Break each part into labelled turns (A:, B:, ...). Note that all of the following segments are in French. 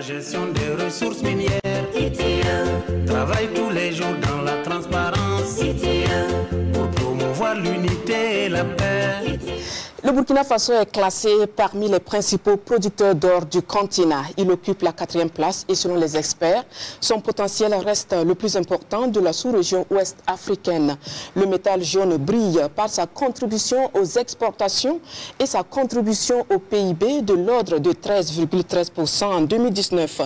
A: gestion des ressources minières. Travaille tous les jours dans la transparence pour promouvoir l'unité et la paix.
B: Le Burkina Faso est classé parmi les principaux producteurs d'or du continent. Il occupe la 4e place et selon les experts, son potentiel reste le plus important de la sous-région ouest africaine. Le métal jaune brille par sa contribution aux exportations et sa contribution au PIB de l'ordre de 13,13% en 2019.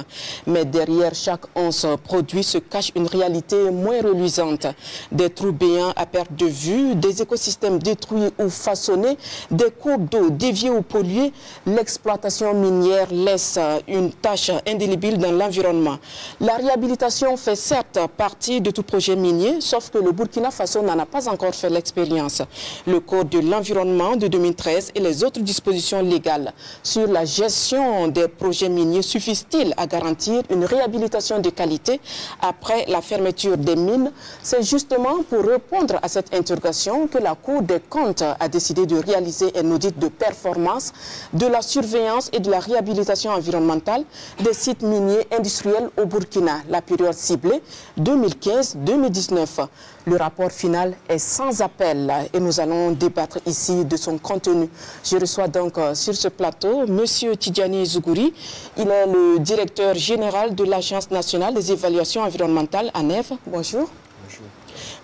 B: Mais derrière chaque once produit se cache une réalité moins reluisante. Des trous béants à perte de vue, des écosystèmes détruits ou façonnés, des cours d'eau déviés ou pollués, l'exploitation minière laisse une tache indélébile dans l'environnement. La réhabilitation fait certes partie de tout projet minier, sauf que le Burkina Faso n'en a pas encore fait l'expérience. Le Code de l'environnement de 2013 et les autres dispositions légales sur la gestion des projets miniers suffisent-ils à garantir une réhabilitation de qualité après la fermeture des mines? C'est justement pour répondre à cette interrogation que la Cour des comptes a décidé de réaliser un audit de performance, de la surveillance et de la réhabilitation environnementale des sites miniers industriels au Burkina, la période ciblée 2015-2019. Le rapport final est sans appel et nous allons débattre ici de son contenu. Je reçois donc sur ce plateau M. Tidjani Zougouri. Il est le directeur général de l'Agence nationale des évaluations environnementales, ANEV. Bonjour.
C: Bonjour.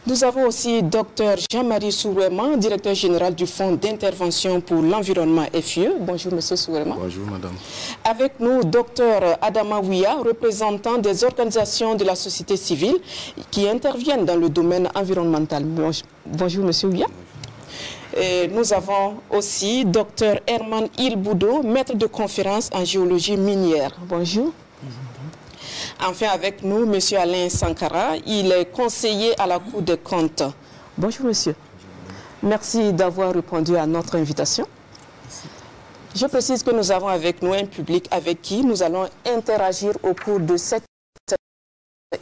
B: Nous avons aussi Dr Jean-Marie Soureman, directeur général du Fonds d'intervention pour l'environnement FIE. Bonjour, monsieur Soureman.
C: Bonjour, madame.
B: Avec nous, Dr Adama Ouya, représentant des organisations de la société civile qui interviennent dans le domaine environnemental. Bonjour, monsieur Ouya. Et nous avons aussi Dr Herman Ilboudo, maître de conférence en géologie minière. Bonjour. Enfin, avec nous, M. Alain Sankara, il est conseiller à la Cour des comptes. Bonjour, monsieur. Merci d'avoir répondu à notre invitation. Je précise que nous avons avec nous un public avec qui nous allons interagir au cours de cette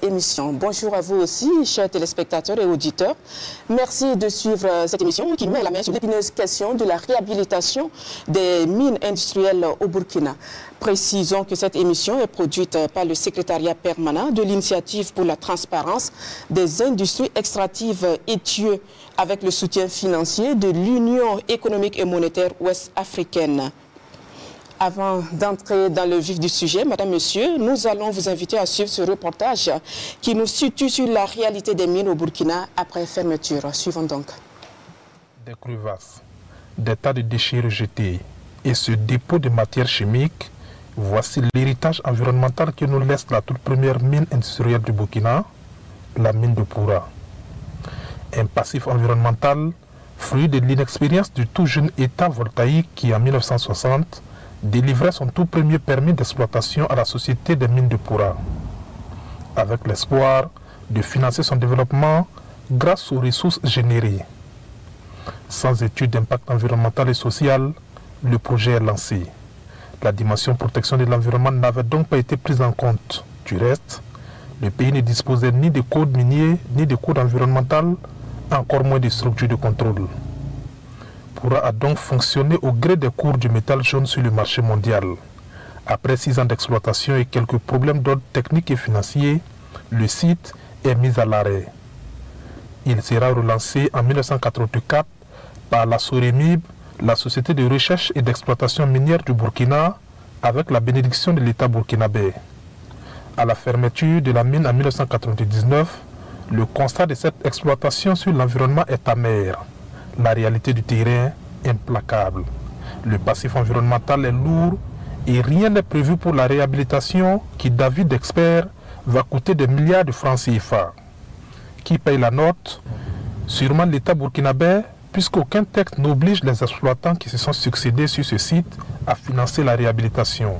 B: émission. Bonjour à vous aussi, chers téléspectateurs et auditeurs. Merci de suivre cette émission qui met la main sur l'épineuse question de la réhabilitation des mines industrielles au Burkina. Précisons que cette émission est produite par le secrétariat permanent de l'initiative pour la transparence des industries extractives ETIE avec le soutien financier de l'Union économique et monétaire ouest-africaine. Avant d'entrer dans le vif du sujet, madame, monsieur, nous allons vous inviter à suivre ce reportage qui nous situe sur la réalité des mines au Burkina après fermeture. Suivons donc.
D: Des crevasses, des tas de déchets rejetés et ce dépôt de matières chimiques, voici l'héritage environnemental que nous laisse la toute première mine industrielle du Burkina, la mine de Poura. Un passif environnemental, fruit de l'inexpérience du tout jeune État voltaïque qui, en 1960, délivrait son tout premier permis d'exploitation à la Société des mines de Poura, avec l'espoir de financer son développement grâce aux ressources générées. Sans étude d'impact environnemental et social, le projet est lancé. La dimension protection de l'environnement n'avait donc pas été prise en compte. Du reste, le pays ne disposait ni de code minier, ni de code environnemental, encore moins de structures de contrôle. Poura a donc fonctionné au gré des cours du métal jaune sur le marché mondial. Après 6 ans d'exploitation et quelques problèmes d'ordre technique et financier, le site est mis à l'arrêt. Il sera relancé en 1984 par la SOREMIB, la Société de recherche et d'exploitation minière du Burkina, avec la bénédiction de l'État burkinabé. À la fermeture de la mine en 1999, le constat de cette exploitation sur l'environnement est amer. La réalité du terrain implacable. Le passif environnemental est lourd et rien n'est prévu pour la réhabilitation qui, d'avis d'experts, va coûter des milliards de francs CFA. Qui paye la note? Sûrement l'État burkinabé, puisqu'aucun texte n'oblige les exploitants qui se sont succédés sur ce site à financer la réhabilitation.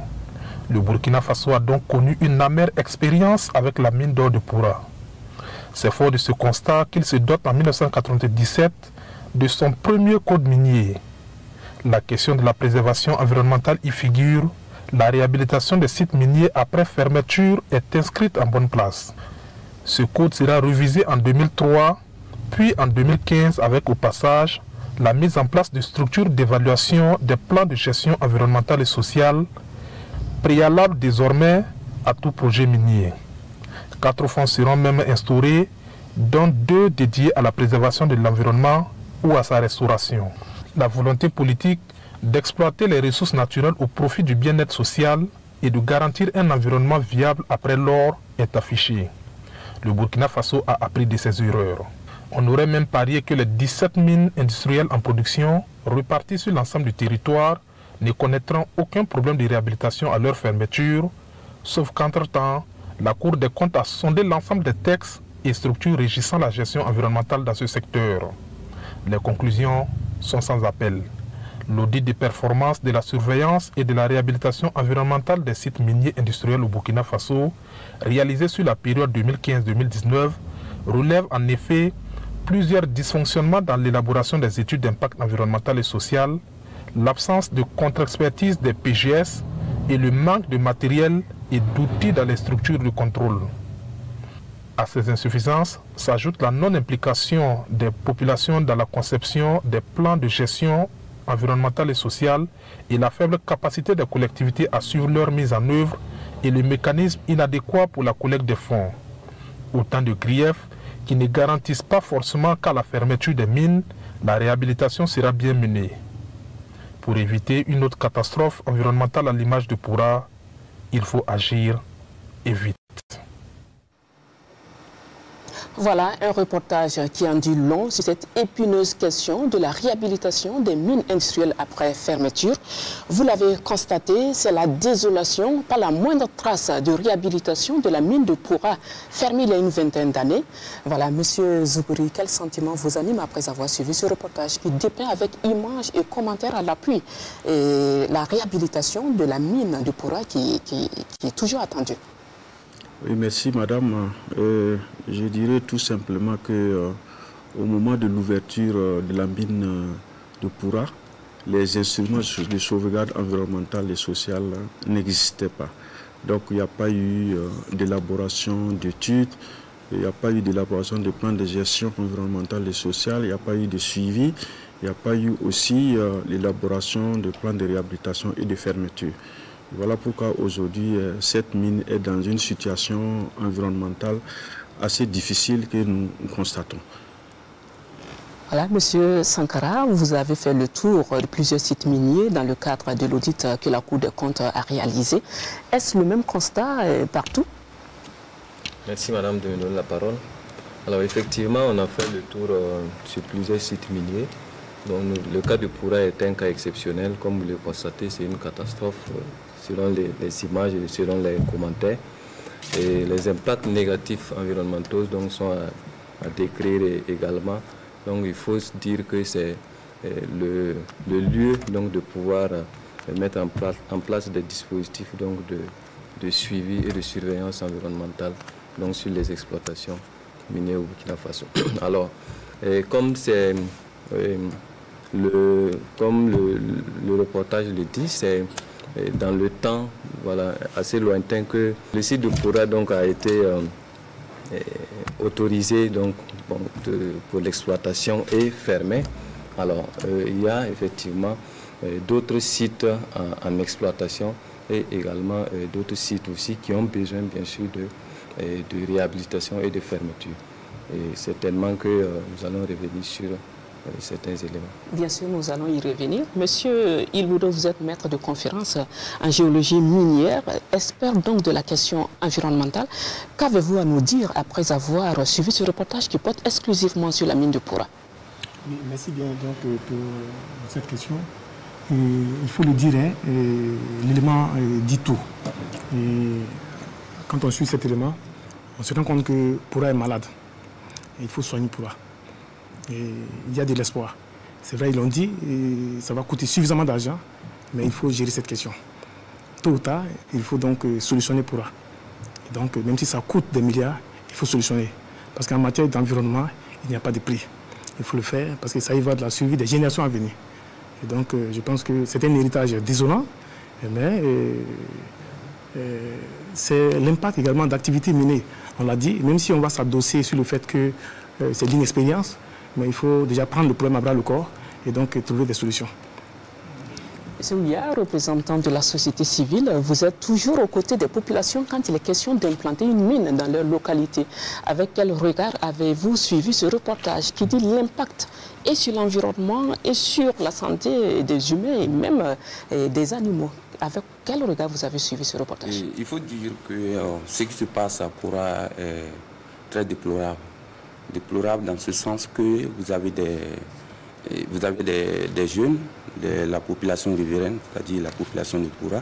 D: Le Burkina Faso a donc connu une amère expérience avec la mine d'or de Poura. C'est fort de ce constat qu'il se dote en 1997 de son premier code minier. La question de la préservation environnementale y figure. La réhabilitation des sites miniers après fermeture est inscrite en bonne place. Ce code sera révisé en 2003, puis en 2015 avec au passage la mise en place de structures d'évaluation des plans de gestion environnementale et sociale, préalable désormais à tout projet minier. 4 fonds seront même instaurés, dont 2 dédiés à la préservation de l'environnement ou à sa restauration. La volonté politique d'exploiter les ressources naturelles au profit du bien-être social et de garantir un environnement viable après l'or est affichée. Le Burkina Faso a appris de ses erreurs. On aurait même parié que les 17 mines industrielles en production, réparties sur l'ensemble du territoire, ne connaîtront aucun problème de réhabilitation à leur fermeture, sauf qu'entre-temps, la Cour des comptes a sondé l'ensemble des textes et structures régissant la gestion environnementale dans ce secteur. Les conclusions sont sans appel. L'audit de performance de la surveillance et de la réhabilitation environnementale des sites miniers industriels au Burkina Faso, réalisé sur la période 2015-2019, relève en effet plusieurs dysfonctionnements dans l'élaboration des études d'impact environnemental et social, l'absence de contre-expertise des PGS et le manque de matériel et d'outils dans les structures de contrôle. À ces insuffisances s'ajoute la non-implication des populations dans la conception des plans de gestion environnementale et sociale et la faible capacité des collectivités à suivre leur mise en œuvre et le mécanisme inadéquat pour la collecte des fonds. Autant de griefs qui ne garantissent pas forcément qu'à la fermeture des mines, la réhabilitation sera bien menée. Pour éviter une autre catastrophe environnementale à l'image de Poura, il faut agir et vite.
B: Voilà un reportage qui en dit long sur cette épineuse question de la réhabilitation des mines industrielles après fermeture. Vous l'avez constaté, c'est la désolation, pas la moindre trace de réhabilitation de la mine de Poura, fermée il y a une vingtaine d'années. Voilà, Monsieur Zoukouri, quel sentiment vous anime après avoir suivi ce reportage qui dépeint avec images et commentaires à l'appui la réhabilitation de la mine de Poura qui est toujours attendue?
C: Oui, merci madame. Je dirais tout simplement que au moment de l'ouverture de la mine de Poura, les instruments de sauvegarde environnementale et sociale n'existaient pas. Donc il n'y a pas eu d'élaboration d'études, il n'y a pas eu d'élaboration de plans de gestion environnementale et sociale, il n'y a pas eu de suivi, il n'y a pas eu aussi l'élaboration de plans de réhabilitation et de fermeture. Voilà pourquoi aujourd'hui, cette mine est dans une situation environnementale assez difficile que nous constatons.
B: Voilà, Monsieur Sankara, vous avez fait le tour de plusieurs sites miniers dans le cadre de l'audit que la Cour des comptes a réalisé. Est-ce le même constat partout?
E: Merci Madame de me donner la parole. Alors effectivement, on a fait le tour sur plusieurs sites miniers. Donc, le cas de Poura est un cas exceptionnel. Comme vous le constatez, c'est une catastrophe selon les images et selon les commentaires. Et les impacts négatifs environnementaux donc, sont à décrire également. Donc il faut se dire que c'est le lieu donc, de pouvoir mettre en place des dispositifs donc, de suivi et de surveillance environnementale donc, sur les exploitations minières au Burkina Faso. Alors, comme c'est... Comme le reportage le dit, c'est dans le temps voilà, assez lointain que le site de Poura donc, a été autorisé donc, pour l'exploitation et fermé. Alors il y a effectivement d'autres sites en exploitation et également d'autres sites aussi qui ont besoin bien sûr de réhabilitation et de fermeture. Et certainement que nous allons revenir sur certains éléments. Bien sûr, nous allons y revenir. Monsieur Ilboudo, vous êtes maître de conférence en géologie minière, expert donc de la question environnementale. Qu'avez-vous à nous dire après avoir suivi ce reportage qui porte exclusivement sur la mine de Poura?
F: Oui, merci bien donc, pour cette question. Il faut le dire, hein, l'élément dit tout. Et quand on suit cet élément, on se rend compte que Poura est malade. Et il faut soigner Poura. Et il y a de l'espoir. C'est vrai, ils l'ont dit, ça va coûter suffisamment d'argent, mais il faut gérer cette question. Tôt ou tard, il faut donc solutionner Poura. Et donc, même si ça coûte des milliards, il faut solutionner. Parce qu'en matière d'environnement, il n'y a pas de prix. Il faut le faire parce que ça y va de la survie des générations à venir. Et donc, je pense que c'est un héritage désolant, mais c'est l'impact également d'activités menées. On l'a dit, même si on va s'adosser sur le fait que c'est l'inexpérience, mais il faut déjà prendre le problème à bras le corps et donc trouver des solutions.
B: Monsieur Ouya, représentant de la société civile, vous êtes toujours aux côtés des populations quand il est question d'implanter une mine dans leur localité. Avec quel regard avez-vous suivi ce reportage qui dit l'impact et sur l'environnement et sur la santé des humains et même des animaux? Avec quel regard vous avez suivi ce reportage?
G: Il faut dire que ce qui se passe à Poura est très déplorable. Déplorable dans ce sens que vous avez des jeunes de la population riveraine, c'est-à-dire la population de Poura,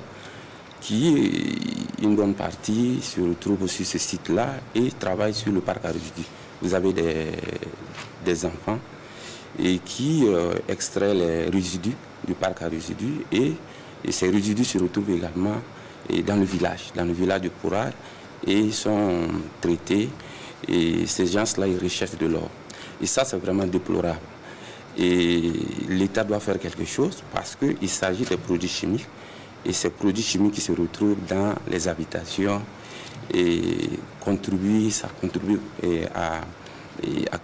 G: qui, une bonne partie, se retrouve sur ce site-là et travaille sur le parc à résidus. Vous avez des enfants et qui extraient les résidus du parc à résidus et ces résidus se retrouvent également dans le village de Poura et sont traités et ces gens-là ils recherchent de l'or. Et ça c'est vraiment déplorable. Et l'État doit faire quelque chose parce qu'il s'agit des produits chimiques et ces produits chimiques qui se retrouvent dans les habitations et ça contribue à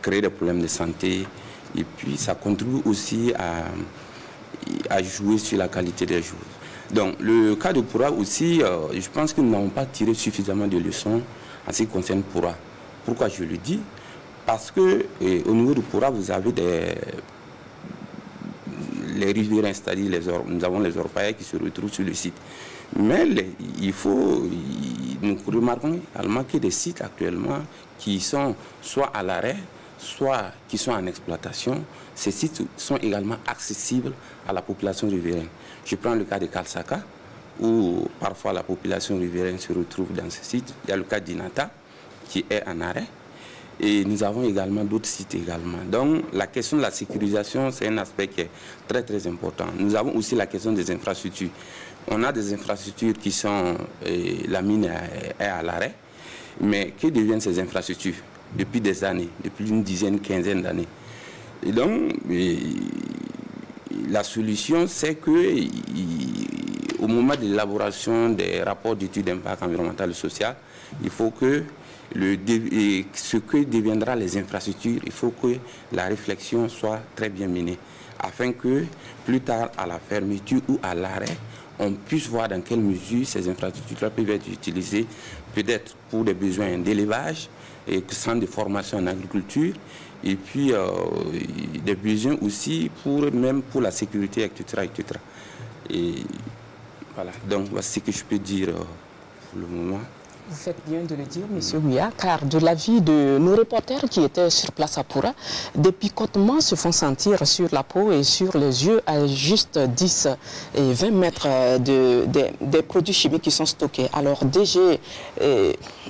G: créer des problèmes de santé et puis ça contribue aussi à jouer sur la qualité des choses. Donc le cas de Poura aussi, je pense que nous n'avons pas tiré suffisamment de leçons en ce qui concerne Poura. Pourquoi je le dis? Parce que au niveau de Poura, vous avez les riverains, c'est-à-dire nous avons les orpailleurs qui se retrouvent sur le site. Mais nous remarquons également qu'il y a des sites actuellement qui sont soit à l'arrêt, soit qui sont en exploitation. Ces sites sont également accessibles à la population riveraine. Je prends le cas de Kalsaka, où parfois la population riveraine se retrouve dans ce site. Il y a le cas d'Inata, qui est en arrêt. Et nous avons également d'autres sites également. Donc la question de la sécurisation, c'est un aspect qui est très très important. Nous avons aussi la question des infrastructures. On a des infrastructures qui sont... la mine est à l'arrêt. Mais que deviennent ces infrastructures depuis des années, depuis une dizaine, quinzaine d'années? Et donc, la solution, c'est que au moment de l'élaboration des rapports d'études d'impact environnemental et social, il faut que ce que deviendra les infrastructures, il faut que la réflexion soit très bien menée, afin que plus tard, à la fermeture ou à l'arrêt, on puisse voir dans quelle mesure ces infrastructures peuvent être utilisées, peut-être pour des besoins d'élevage, et centres de formation en agriculture, et puis des besoins aussi même pour la sécurité, etc., etc. Et voilà, donc voici ce que je peux dire pour le moment.
B: Vous faites bien de le dire, M. Ouya, car de l'avis de nos reporters qui étaient sur place à Poura, des picotements se font sentir sur la peau et sur les yeux à juste 10 et 20 mètres des produits chimiques qui sont stockés. Alors, DG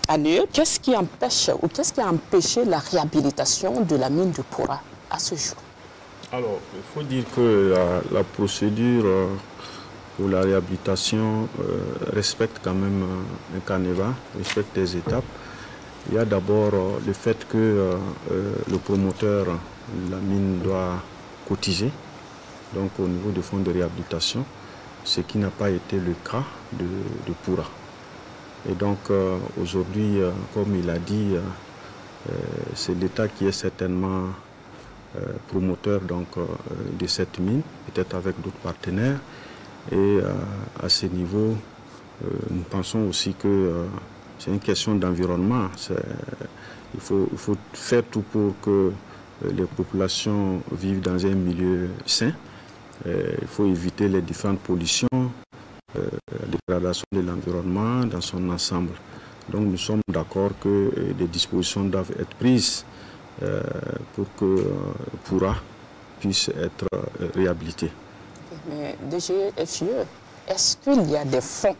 B: Anne, qu'est-ce qui empêche ou qu'est-ce qui a empêché la réhabilitation de la mine de Poura à ce jour?
C: Alors, il faut dire que la procédure pour la réhabilitation respecte quand même un canevas, respecte des étapes. Il y a d'abord le fait que le promoteur de la mine doit cotiser, donc au niveau du fonds de réhabilitation, ce qui n'a pas été le cas de Poura. Et donc aujourd'hui, comme il a dit, c'est l'État qui est certainement promoteur donc, de cette mine, peut-être avec d'autres partenaires. Et à ce niveau, nous pensons aussi que c'est une question d'environnement. Il faut faire tout pour que les populations vivent dans un milieu sain. Il faut éviter les différentes pollutions, la dégradation de l'environnement dans son ensemble. Donc nous sommes d'accord que des dispositions doivent être prises pour que Poura puisse être réhabilité.
B: Mais DG FIE, est-ce qu'il y a des fonds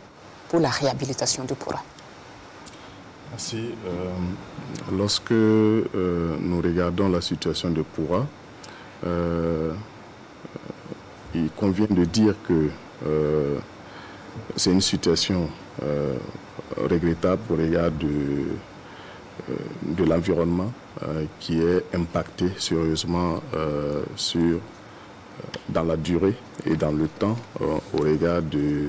B: pour la réhabilitation de Poura?
H: Merci. Lorsque nous regardons la situation de Poura, il convient de dire que c'est une situation regrettable au regard de l'environnement qui est impacté sérieusement dans la durée et dans le temps au regard de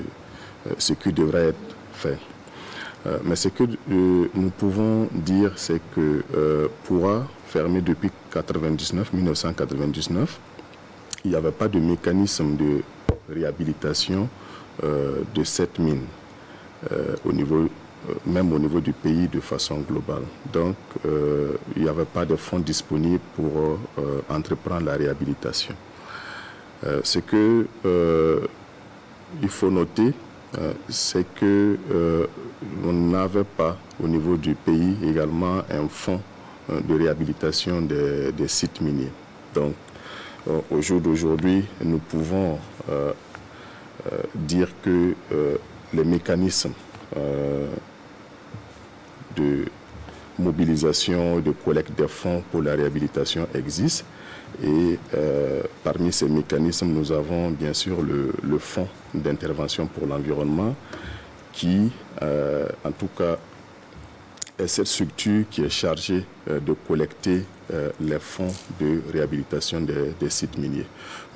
H: ce qui devrait être fait. Mais ce que nous pouvons dire, c'est que Poura, fermé depuis 1999, il n'y avait pas de mécanisme de réhabilitation de cette mine, même au niveau du pays de façon globale. Donc, il n'y avait pas de fonds disponibles pour entreprendre la réhabilitation. Ce que il faut noter, c'est que on n'avait pas au niveau du pays également un fonds de réhabilitation des sites miniers. Donc, au jour d'aujourd'hui, nous pouvons dire que les mécanismes de mobilisation, de collecte des fonds pour la réhabilitation existent. Et parmi ces mécanismes, nous avons bien sûr le fonds d'intervention pour l'environnement qui, en tout cas, est cette structure qui est chargée de collecter les fonds de réhabilitation des sites miniers.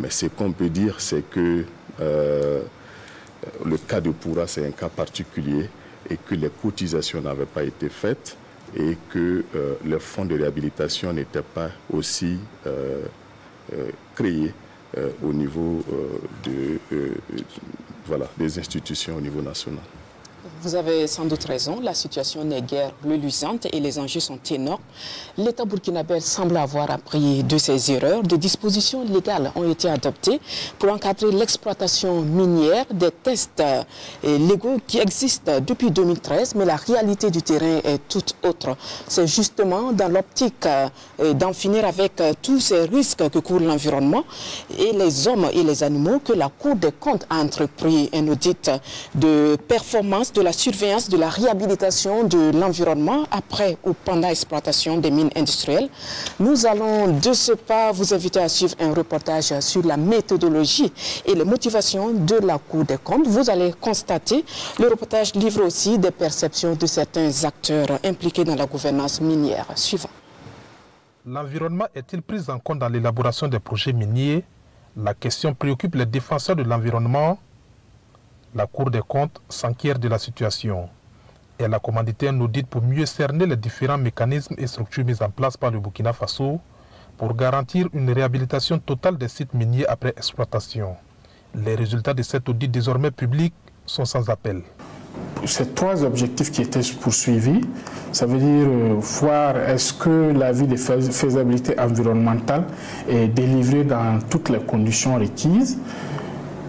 H: Mais ce qu'on peut dire, c'est que le cas de Poura, c'est un cas particulier et que les cotisations n'avaient pas été faites et que les fonds de réhabilitation n'étaient pas aussi créés au niveau des institutions au niveau national.
B: Vous avez sans doute raison, la situation n'est guère reluisante et les enjeux sont énormes. L'État burkinabé semble avoir appris de ses erreurs. Des dispositions légales ont été adoptées pour encadrer l'exploitation minière. Des tests légaux qui existent depuis 2013, mais la réalité du terrain est toute autre. C'est justement dans l'optique d'en finir avec tous ces risques que court l'environnement et les hommes et les animaux que la Cour des comptes a entrepris un audit de performance de la surveillance de la réhabilitation de l'environnement après ou pendant l'exploitation des mines industrielles. Nous allons de ce pas vous inviter à suivre un reportage sur la méthodologie et les motivations de la Cour des comptes. Vous allez constater, le reportage livre aussi des perceptions de certains acteurs impliqués dans la gouvernance minière. Suivant.
D: L'environnement est-il pris en compte dans l'élaboration des projets miniers? La question préoccupe les défenseurs de l'environnement. La Cour des comptes s'enquiert de la situation. Elle a commandité un audit pour mieux cerner les différents mécanismes et structures mis en place par le Burkina Faso pour garantir une réhabilitation totale des sites miniers après exploitation. Les résultats de cet audit désormais public sont sans appel.
I: Ces trois objectifs qui étaient poursuivis, ça veut dire voir est-ce que l'avis de faisabilité environnementale est délivré dans toutes les conditions requises.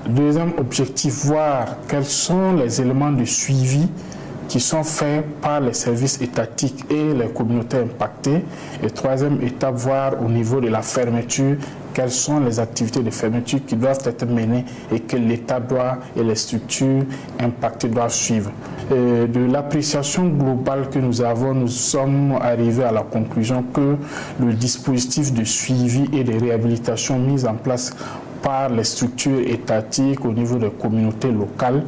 I: Deuxième objectif, voir quels sont les éléments de suivi qui sont faits par les services étatiques et les communautés impactées. Et troisième étape, voir au niveau de la fermeture, quelles sont les activités de fermeture qui doivent être menées et que l'État doit et les structures impactées doivent suivre. Et de l'appréciation globale que nous avons, nous sommes arrivés à la conclusion que le dispositif de suivi et de réhabilitation mis en place par les structures étatiques au niveau des communautés locales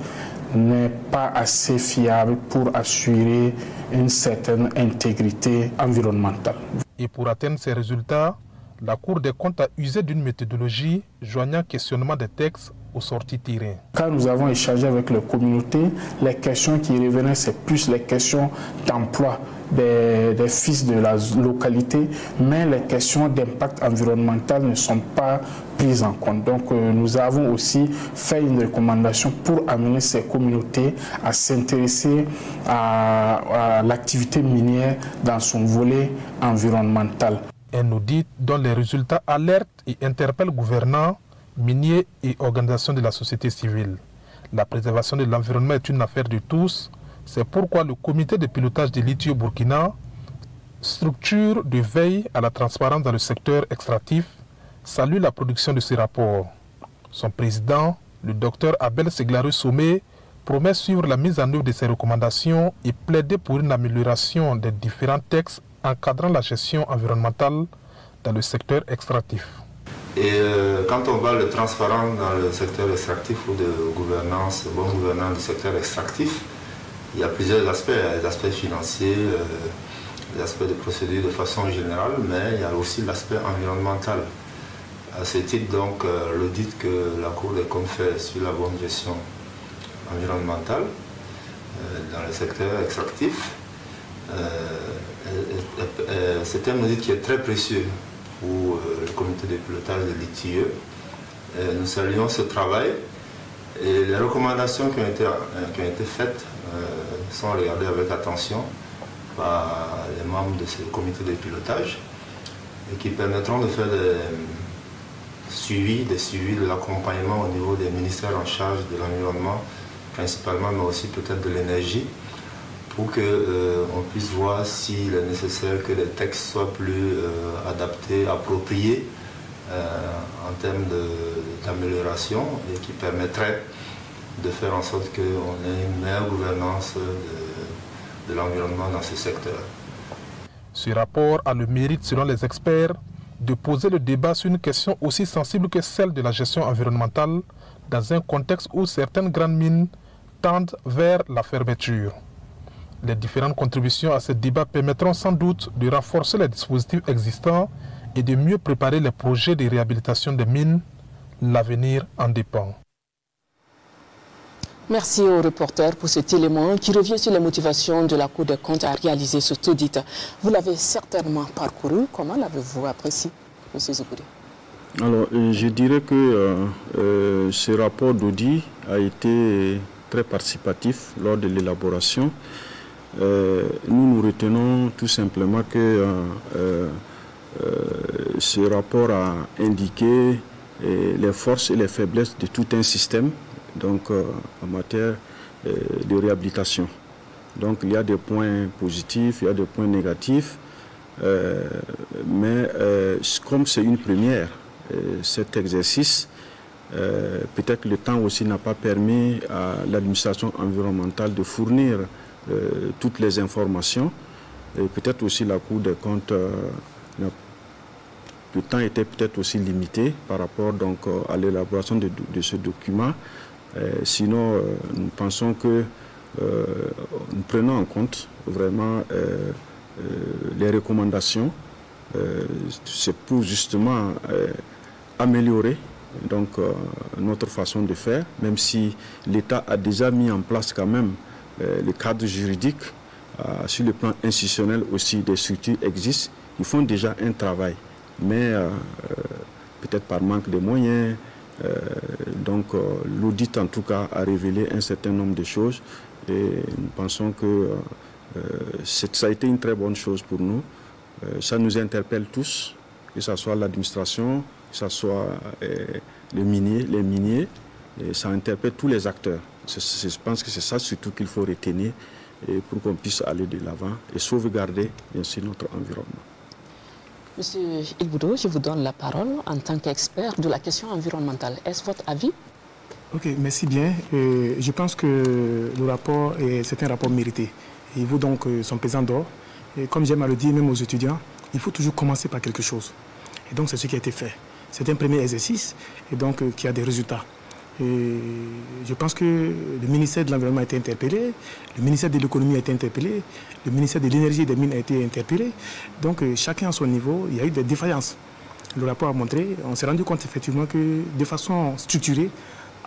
I: n'est pas assez fiable pour assurer une certaine intégrité environnementale.
D: Et pour atteindre ces résultats, la Cour des comptes a usé d'une méthodologie joignant questionnement des textes aux sorties terrain.
I: Quand nous avons échangé avec les communautés, les questions qui revenaient, c'est plus les questions d'emploi des fils de la localité, mais les questions d'impact environnemental ne sont pas prises en compte. Donc nous avons aussi fait une recommandation pour amener ces communautés à s'intéresser à l'activité minière dans son volet environnemental.
D: Un audit dont les résultats alertent et interpellent gouvernants, miniers et organisations de la société civile. La préservation de l'environnement est une affaire de tous. C'est pourquoi le comité de pilotage de l'ITIE au Burkina, structure de veille à la transparence dans le secteur extractif, salue la production de ce rapport. Son président, le docteur Abel Seglarus-Somé, promet suivre la mise en œuvre de ces recommandations et plaider pour une amélioration des différents textes encadrant la gestion environnementale dans le secteur extractif.
J: Et quand on parle de transparence dans le secteur extractif ou de gouvernance, bonne gouvernance du secteur extractif, il y a plusieurs aspects, les aspects financiers, les aspects de procédure de façon générale, mais il y a aussi l'aspect environnemental. À ce titre, donc, l'audit que la Cour des comptes fait sur la bonne gestion environnementale dans le secteur extractif, c'est un audit qui est très précieux pour le comité de pilotage de l'ITIE. Nous saluons ce travail Et les recommandations qui ont été faites sont regardées avec attention par les membres de ce comité de pilotage et qui permettront de faire des suivis de l'accompagnement au niveau des ministères en charge de l'environnement principalement, mais aussi peut-être de l'énergie, pour qu'on puisse voir s'il est nécessaire que les textes soient plus adaptés, appropriés en termes d'amélioration et qui permettraient de faire en sorte qu'on ait une meilleure gouvernance de l'environnement dans ce secteur.
D: Ce rapport a le mérite, selon les experts, de poser le débat sur une question aussi sensible que celle de la gestion environnementale dans un contexte où certaines grandes mines tendent vers la fermeture. Les différentes contributions à ce débat permettront sans doute de renforcer les dispositifs existants et de mieux préparer les projets de réhabilitation des mines. L'avenir en dépend.
B: Merci au reporter pour cet élément qui revient sur les motivations de la Cour des comptes à réaliser cet audit. Vous l'avez certainement parcouru. Comment l'avez-vous apprécié, M. Zoukouri?
C: Alors, je dirais que ce rapport d'audit a été très participatif lors de l'élaboration. Nous retenons tout simplement que ce rapport a indiqué les forces et les faiblesses de tout un système, donc en matière de réhabilitation. Donc il y a des points positifs, il y a des points négatifs, mais comme c'est une première, cet exercice, peut-être que le temps aussi n'a pas permis à l'administration environnementale de fournir toutes les informations. Et peut-être aussi la Cour des comptes, le temps était peut-être aussi limité par rapport donc, à l'élaboration de ce document. Sinon, nous pensons que nous prenons en compte vraiment les recommandations. C'est pour justement améliorer donc, notre façon de faire, même si l'État a déjà mis en place quand même le cadre juridique. Sur le plan institutionnel aussi, des structures existent. Ils font déjà un travail, mais peut-être par manque de moyens. Donc l'audit en tout cas a révélé un certain nombre de choses et nous pensons que ça a été une très bonne chose pour nous. Ça nous interpelle tous, que ce soit l'administration, que ce soit les miniers, et ça interpelle tous les acteurs. Je pense que c'est ça surtout qu'il faut retenir et pour qu'on puisse aller de l'avant et sauvegarder bien sûr notre environnement.
B: Monsieur Ilboudou, je vous donne la parole en tant qu'expert de la question environnementale. Est-ce votre avis?
F: Ok, merci bien. Je pense que le rapport, c'est un rapport mérité. Il vaut donc son pesant d'or. Et comme j'aime à le dire même aux étudiants, il faut toujours commencer par quelque chose. Et donc c'est ce qui a été fait. C'est un premier exercice et donc qui a des résultats. Et je pense que le ministère de l'Environnement a été interpellé, le ministère de l'Économie a été interpellé, le ministère de l'Énergie et des Mines a été interpellé. Donc chacun à son niveau, il y a eu des défaillances. Le rapport a montré, on s'est rendu compte effectivement que de façon structurée,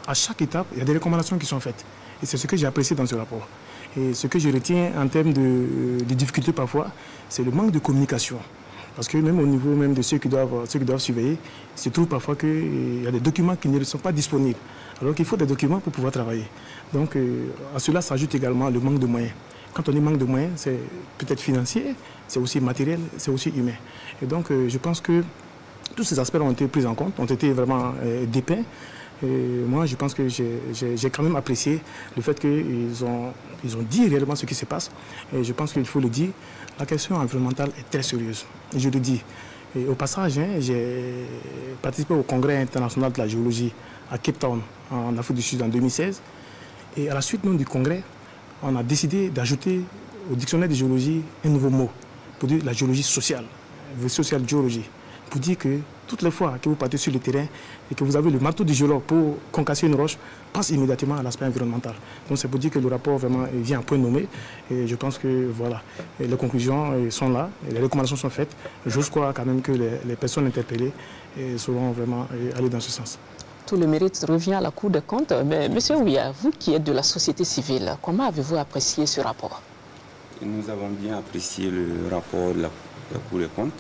F: à chaque étape, il y a des recommandations qui sont faites. Et c'est ce que j'ai apprécié dans ce rapport. Et ce que je retiens en termes de difficultés parfois, c'est le manque de communication. Parce que même au niveau même de ceux qui doivent surveiller, il se trouve parfois qu'il y a des documents qui ne sont pas disponibles. Alors qu'il faut des documents pour pouvoir travailler. Donc à cela s'ajoute également le manque de moyens. Quand on dit manque de moyens, c'est peut-être financier, c'est aussi matériel, c'est aussi humain. Et donc je pense que tous ces aspects ont été pris en compte, ont été vraiment dépeints. Et moi, je pense que j'ai quand même apprécié le fait qu'ils ont dit réellement ce qui se passe. Et je pense qu'il faut le dire, la question environnementale est très sérieuse. Et je le dis. Et au passage, j'ai participé au Congrès international de la géologie à Cape Town, en Afrique du Sud, en 2016. Et à la suite du Congrès, on a décidé d'ajouter au dictionnaire de géologie un nouveau mot, pour dire la géologie sociale, la social géologie, pour dire que toutes les fois que vous partez sur le terrain et que vous avez le marteau du géologue pour concasser une roche, pense immédiatement à l'aspect environnemental. Donc c'est pour dire que le rapport vraiment vient à point nommé. Et je pense que voilà, les conclusions sont là, les recommandations sont faites. J'ose croire quand même que les personnes interpellées seront vraiment aller dans ce sens.
B: Tout le mérite revient à la Cour des comptes. Mais Monsieur Ouya, vous qui êtes de la société civile, comment avez-vous apprécié ce rapport?
G: Nous avons bien apprécié le rapport de la Cour des comptes.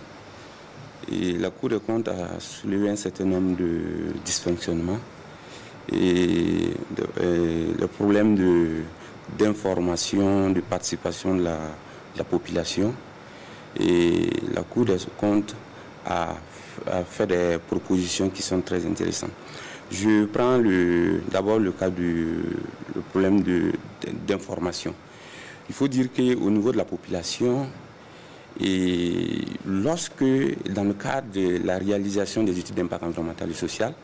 G: Et la Cour des comptes a soulevé un certain nombre de dysfonctionnements et le problème d'information, de participation de la population. Et la Cour des comptes a fait des propositions qui sont très intéressantes. Je prends d'abord le cas du problème d'information. Il faut dire qu'au niveau de la population, et lorsque, dans le cadre de la réalisation des études d'impact environnemental et social,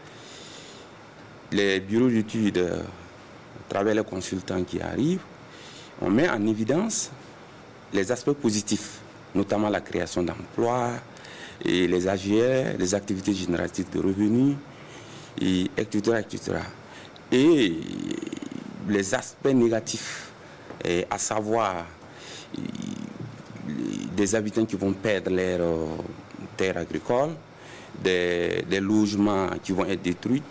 G: les bureaux d'études, à travers les consultants qui arrivent, on met en évidence les aspects positifs, notamment la création d'emplois, et les AGR, les activités génératives de revenus, et etc., etc. Et les aspects négatifs, à savoir des habitants qui vont perdre leurs terres agricoles, des logements qui vont être détruits,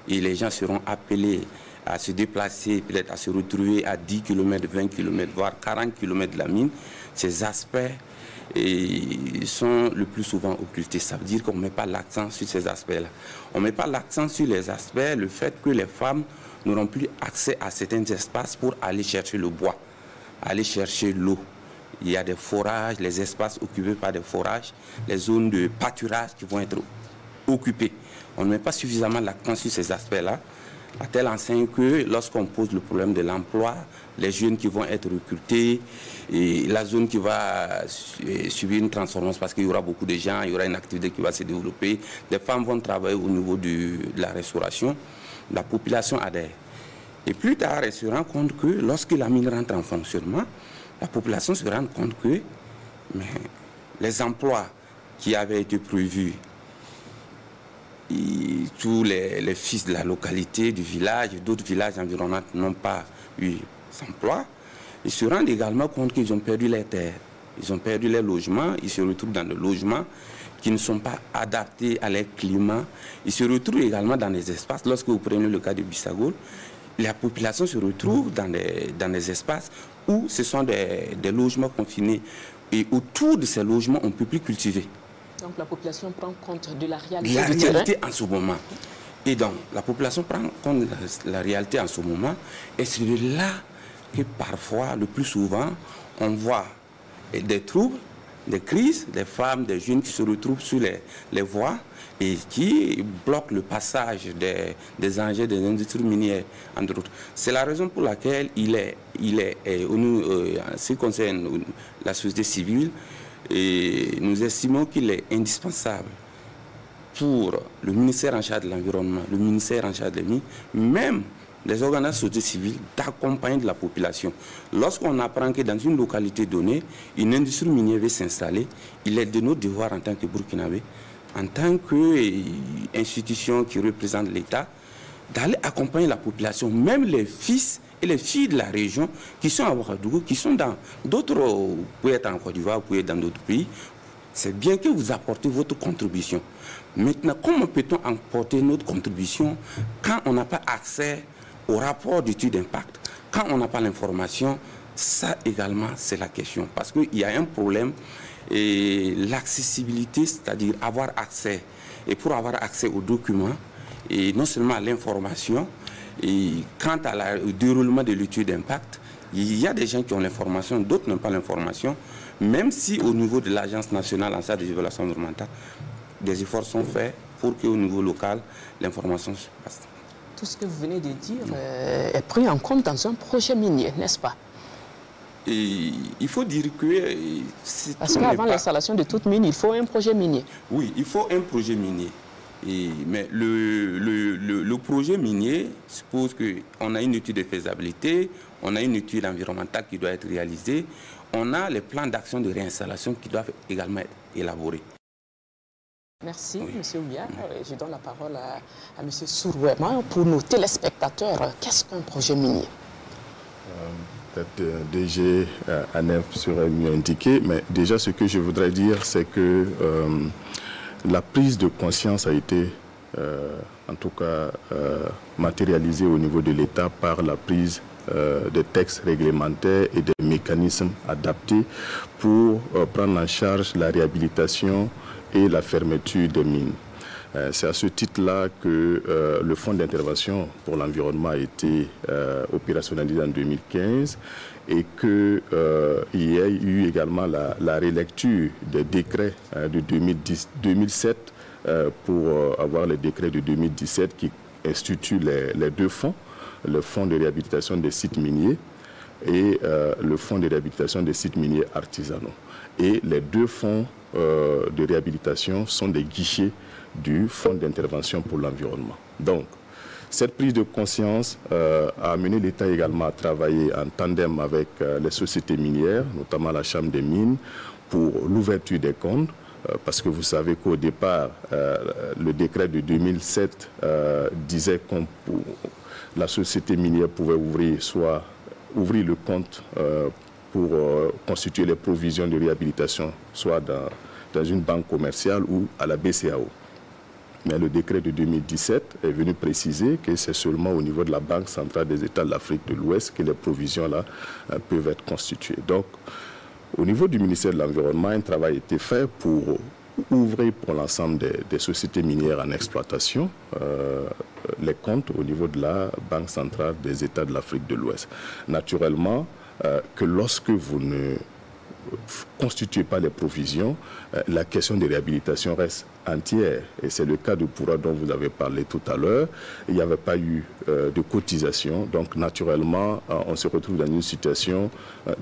G: et les gens seront appelés à se déplacer, peut-être à se retrouver à 10 km, 20 km, voire 40 km de la mine. Ces aspects sont le plus souvent occultés. Ça veut dire qu'on ne met pas l'accent sur ces aspects-là. On ne met pas l'accent sur les aspects, le fait que les femmes n'auront plus accès à certains espaces pour aller chercher le bois, aller chercher l'eau. Il y a des forages, les espaces occupés par des forages, les zones de pâturage qui vont être occupées. On ne met pas suffisamment l'accent sur ces aspects-là, à telle enseigne que lorsqu'on pose le problème de l'emploi, les jeunes qui vont être recrutés, et la zone qui va subir une transformation parce qu'il y aura beaucoup de gens, il y aura une activité qui va se développer, des femmes vont travailler au niveau de la restauration, la population adhère. Et plus tard, elle se rend compte que lorsque la mine rentre en fonctionnement, la population se rend compte que les emplois qui avaient été prévus, et tous les fils de la localité, du village, d'autres villages environnants n'ont pas eu d'emploi. Ils se rendent également compte qu'ils ont perdu les terres, ils ont perdu les logements, ils se retrouvent dans des logements qui ne sont pas adaptés à leur climat. Ils se retrouvent également dans des espaces, lorsque vous prenez le cas de Bissagol, la population se retrouve dans des espaces où ce sont des logements confinés. Et autour de ces logements, on ne peut plus cultiver.
B: Donc la population prend compte de la réalité
G: la
B: du
G: réalité
B: terrain.
G: en ce moment. Et donc, la population prend compte de la réalité en ce moment. Et c'est de là que parfois, le plus souvent, on voit des troubles, des crises, des femmes, des jeunes qui se retrouvent sur les voies et qui bloquent le passage des engins, des industries minières, entre autres. C'est la raison pour laquelle en ce qui concerne la société civile, et nous estimons qu'il est indispensable pour le ministère en charge de l'environnement, le ministère en charge des mines, même les organes de société civile, d'accompagner de la population. Lorsqu'on apprend que dans une localité donnée, une industrie minière veut s'installer, il est de notre devoir en tant que Burkinabé, en tant qu'institution qui représente l'État, d'aller accompagner la population, même les fils et les filles de la région qui sont à Ouagadougou, qui sont dans d'autres, vous pouvez être en Côte d'Ivoire, vous pouvez être dans d'autres pays. C'est bien que vous apportez votre contribution. Maintenant, comment peut-on apporter notre contribution quand on n'a pas accès au rapport d'études d'impact, quand on n'a pas l'information? Ça également, c'est la question. Parce qu'il y a un problème, et l'accessibilité, c'est-à-dire avoir accès. Et pour avoir accès aux documents, et non seulement à l'information, et quant au déroulement de l'étude d'impact, il y a des gens qui ont l'information, d'autres n'ont pas l'information, même si au niveau de l'Agence nationale en charge des évaluations environnementales, des efforts sont faits pour qu'au niveau local, l'information se passe.
B: Tout ce que vous venez de dire est pris en compte dans un projet minier, n'est-ce pas?
G: Et il faut dire que...
B: Parce qu'avant l'installation de toute mine, il faut un projet minier.
G: Oui, il faut un projet minier. Mais le projet minier suppose qu'on a une étude de faisabilité, on a une étude environnementale qui doit être réalisée, on a les plans d'action de réinstallation qui doivent également être élaborés.
B: Merci, M. Ouya. Je donne la parole à M. Sourouema. Pour nos téléspectateurs, qu'est-ce qu'un projet minier?
H: Peut-être DG ANEF serait mieux indiqué, mais déjà ce que je voudrais dire, c'est que la prise de conscience a été, en tout cas, matérialisée au niveau de l'État par la prise des textes réglementaires et des mécanismes adaptés pour prendre en charge la réhabilitation et la fermeture des mines. C'est à ce titre-là que le fonds d'intervention pour l'environnement a été opérationnalisé en 2015 et qu'il y a eu également la relecture des décrets de 2007 pour avoir les décrets de 2017 qui instituent les deux fonds, le fonds de réhabilitation des sites miniers et le fonds de réhabilitation des sites miniers artisanaux. Et les deux fonds de réhabilitation sont des guichets du fonds d'intervention pour l'environnement. Donc, cette prise de conscience a amené l'État également à travailler en tandem avec les sociétés minières, notamment la Chambre des mines, pour l'ouverture des comptes. Parce que vous savez qu'au départ, le décret de 2007 disait que la société minière pouvait ouvrir le compte pour constituer les provisions de réhabilitation, soit dans une banque commerciale ou à la BCAO. Mais le décret de 2017 est venu préciser que c'est seulement au niveau de la Banque centrale des États de l'Afrique de l'Ouest que les provisions-là peuvent être constituées. Donc, au niveau du ministère de l'Environnement, un travail a été fait pour ouvrir pour l'ensemble des sociétés minières en exploitation les comptes au niveau de la Banque centrale des États de l'Afrique de l'Ouest. Naturellement, que lorsque vous ne constituez pas les provisions, la question de réhabilitation reste entière. Et c'est le cas de Pourra dont vous avez parlé tout à l'heure. Il n'y avait pas eu de cotisation. Donc, naturellement, on se retrouve dans une situation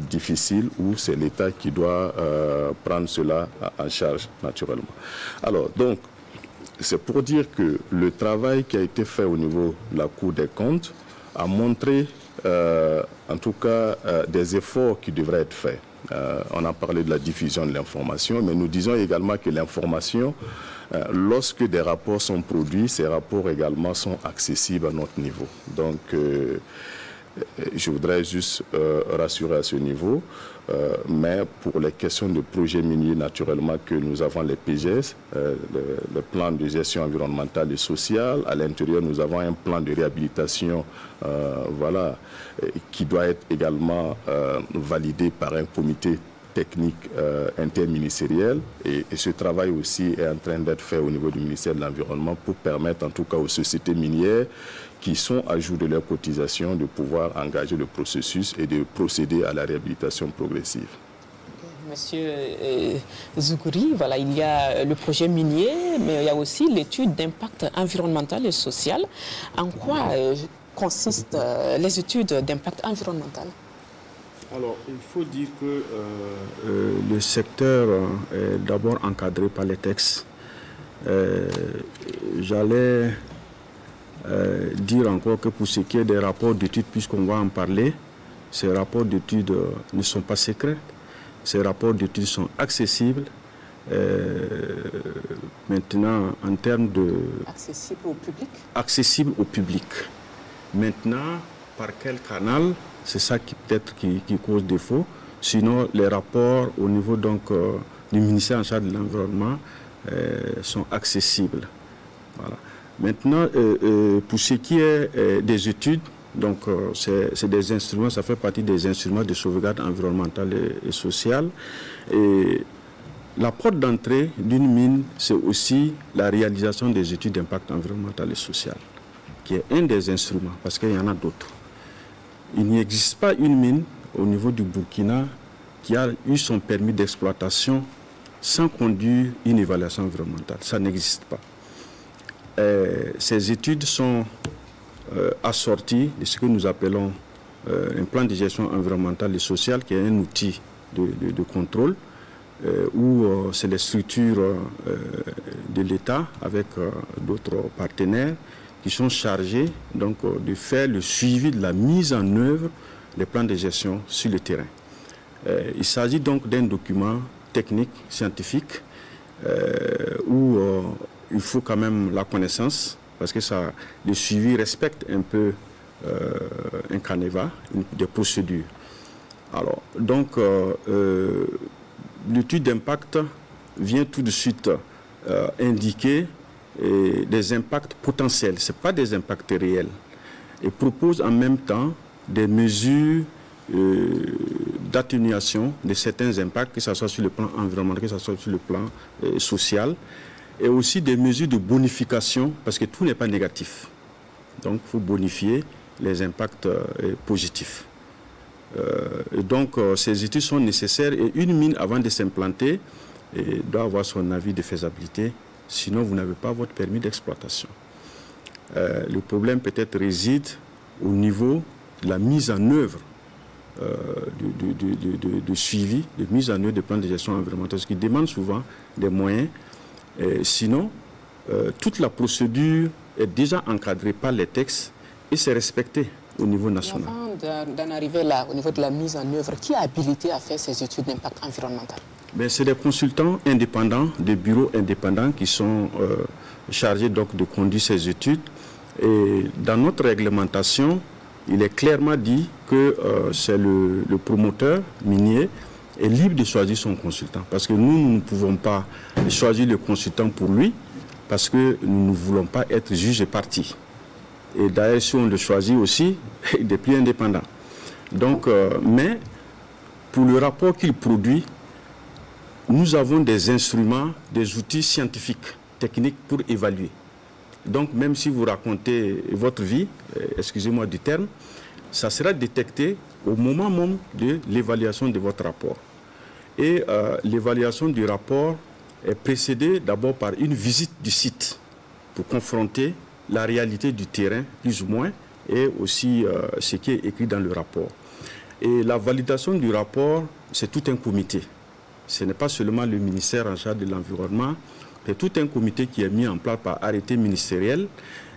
H: difficile où c'est l'État qui doit prendre cela en charge, naturellement. Alors, donc, c'est pour dire que le travail qui a été fait au niveau de la Cour des comptes a montré, en tout cas, des efforts qui devraient être faits. On a parlé de la diffusion de l'information, mais nous disons également que l'information, lorsque des rapports sont produits, ces rapports également sont accessibles à notre niveau. Donc, je voudrais juste rassurer à ce niveau, mais pour les questions de projets miniers, naturellement que nous avons les PGS, le plan de gestion environnementale et sociale. À l'intérieur, nous avons un plan de réhabilitation voilà, qui doit être également validé par un comité technique interministériel et ce travail aussi est en train d'être fait au niveau du ministère de l'Environnement pour permettre en tout cas aux sociétés minières qui sont à jour de leur cotisation de pouvoir engager le processus et de procéder à la réhabilitation progressive.
B: Monsieur Zougouri, voilà, il y a le projet minier, mais il y a aussi l'étude d'impact environnemental et social. En quoi consistent les études d'impact environnemental?
C: Alors, il faut dire que le secteur est d'abord encadré par les textes. J'allais dire encore que pour ce qui est des rapports d'études, puisqu'on va en parler, ces rapports d'études ne sont pas secrets. Ces rapports d'études sont accessibles. Maintenant, en termes de...
B: Accessible au public? Accessible
C: au public. Maintenant, par quel canal? C'est ça qui peut-être qui cause défaut. Sinon, les rapports au niveau donc, du ministère en charge de l'environnement sont accessibles. Voilà. Maintenant, pour ce qui est des études, donc c'est des instruments, ça fait partie des instruments de sauvegarde environnementale et sociale. Et la porte d'entrée d'une mine, c'est aussi la réalisation des études d'impact environnemental et social, qui est un des instruments, parce qu'il y en a d'autres. Il n'existe pas une mine au niveau du Burkina qui a eu son permis d'exploitation sans conduire une évaluation environnementale. Ça n'existe pas. Ces études sont assorties de ce que nous appelons un plan de gestion environnementale et sociale, qui est un outil de contrôle, où c'est les structures de l'État avec d'autres partenaires qui sont chargés donc, de faire le suivi de la mise en œuvre des plans de gestion sur le terrain. Il s'agit donc d'un document technique, scientifique, où il faut quand même la connaissance, parce que ça, le suivi respecte un peu un canevas, des procédures. Alors, donc, l'étude d'impact vient tout de suite indiquer des impacts potentiels, ce n'est pas des impacts réels, et propose en même temps des mesures d'atténuation de certains impacts, que ce soit sur le plan environnemental, que ce soit sur le plan social, et aussi des mesures de bonification, parce que tout n'est pas négatif. Donc, il faut bonifier les impacts positifs. Et donc, ces études sont nécessaires et une mine, avant de s'implanter, doit avoir son avis de faisabilité, sinon vous n'avez pas votre permis d'exploitation. Le problème peut-être réside au niveau de la mise en œuvre de suivi, de mise en œuvre des plans de gestion environnementale, ce qui demande souvent des moyens. Sinon, toute la procédure est déjà encadrée par les textes et c'est respecté au niveau national.
B: Avant d'en arriver là, au niveau de la mise en œuvre, qui est habilité à faire ces études d'impact environnemental?
C: C'est des consultants indépendants, des bureaux indépendants qui sont chargés donc de conduire ces études. Et dans notre réglementation, il est clairement dit que c'est le promoteur minier est libre de choisir son consultant. Parce que nous ne pouvons pas choisir le consultant pour lui, parce que nous ne voulons pas être juge et partie. Et d'ailleurs, si on le choisit aussi, il est plus indépendant. Donc, mais pour le rapport qu'il produit, nous avons des instruments, des outils scientifiques, techniques pour évaluer. Donc, même si vous racontez votre vie, excusez-moi du terme, ça sera détecté au moment même de l'évaluation de votre rapport. Et l'évaluation du rapport est précédée d'abord par une visite du site pour confronter la réalité du terrain, plus ou moins, et aussi ce qui est écrit dans le rapport. Et la validation du rapport, c'est tout un comité. Ce n'est pas seulement le ministère en charge de l'environnement, c'est tout un comité qui est mis en place par arrêté ministériel.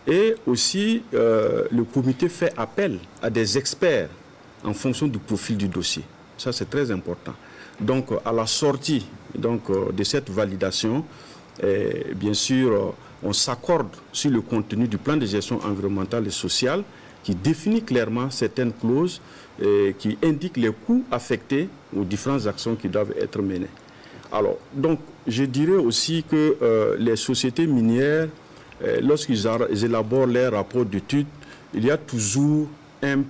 C: Et aussi, le comité fait appel à des experts en fonction du profil du dossier. Ça, c'est très important. Donc, à la sortie de cette validation, bien sûr, on s'accorde sur le contenu du plan de gestion environnementale et sociale qui définit clairement certaines clauses qui indiquent les coûts affectés aux différentes actions qui doivent être menées. Alors, donc, je dirais aussi que les sociétés minières, lorsqu'ils élaborent leurs rapports d'études, il y a toujours un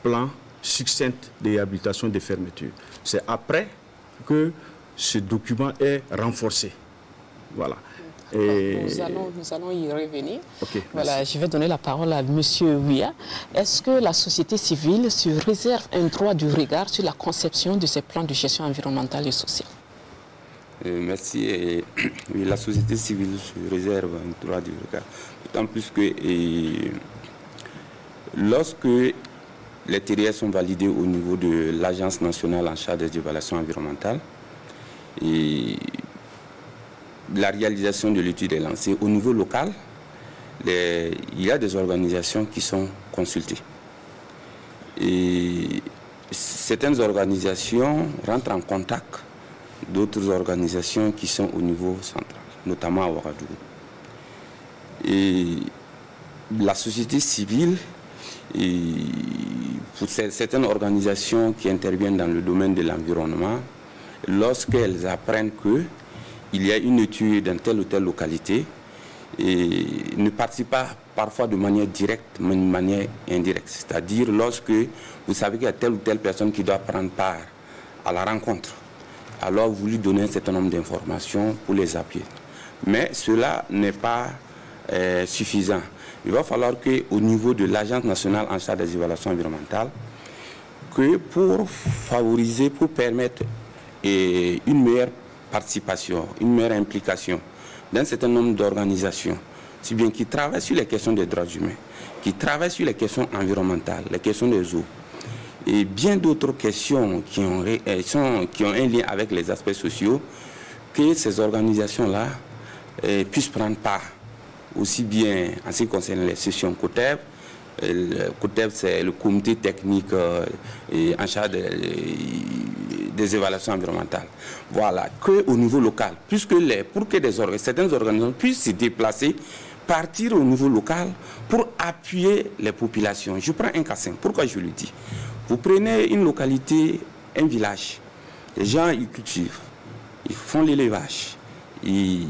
C: plan succinct de réhabilitation des fermetures. C'est après que ce document est renforcé. Voilà. Et... Nous
B: allons y revenir.
C: Okay,
B: voilà, je vais donner la parole à M. Ouya. Est-ce que la société civile se réserve un droit du regard sur la conception de ces plans de gestion environnementale et sociale?
G: Merci. Oui, la société civile se réserve un droit du regard. D'autant plus que lorsque les TDS sont validés au niveau de l'Agence nationale en charge des évaluations environnementales, et la réalisation de l'étude est lancée au niveau local, il y a des organisations qui sont consultées. Et certaines organisations rentrent en contact d'autres organisations qui sont au niveau central, notamment à Ouagadougou. Et la société civile, pour certaines organisations qui interviennent dans le domaine de l'environnement, lorsqu'elles apprennent qu'il y a une étude dans telle ou telle localité, et ne participent pas parfois de manière directe, mais de manière indirecte. C'est-à-dire lorsque vous savez qu'il y a telle ou telle personne qui doit prendre part à la rencontre, alors vous lui donnez un certain nombre d'informations pour les appuyer. Mais cela n'est pas suffisant. Il va falloir qu'au niveau de l'Agence nationale en charge des évaluations environnementales, que pour favoriser, pour permettre une meilleure participation, une meilleure implication d'un certain nombre d'organisations, si bien qui travaillent sur les questions des droits humains, qui travaillent sur les questions environnementales, les questions des eaux, et bien d'autres questions qui ont un lien avec les aspects sociaux, que ces organisations-là puissent prendre part, aussi bien en ce qui concerne les sessions COTEB. Le COTEB, c'est le comité technique en charge des évaluations environnementales. Voilà, qu'au niveau local, pour que certaines organisations puissent se déplacer, partir au niveau local pour appuyer les populations. Je prends un cas simple. Pourquoi je le dis? Vous prenez une localité, un village, les gens ils cultivent, ils font l'élevage, ils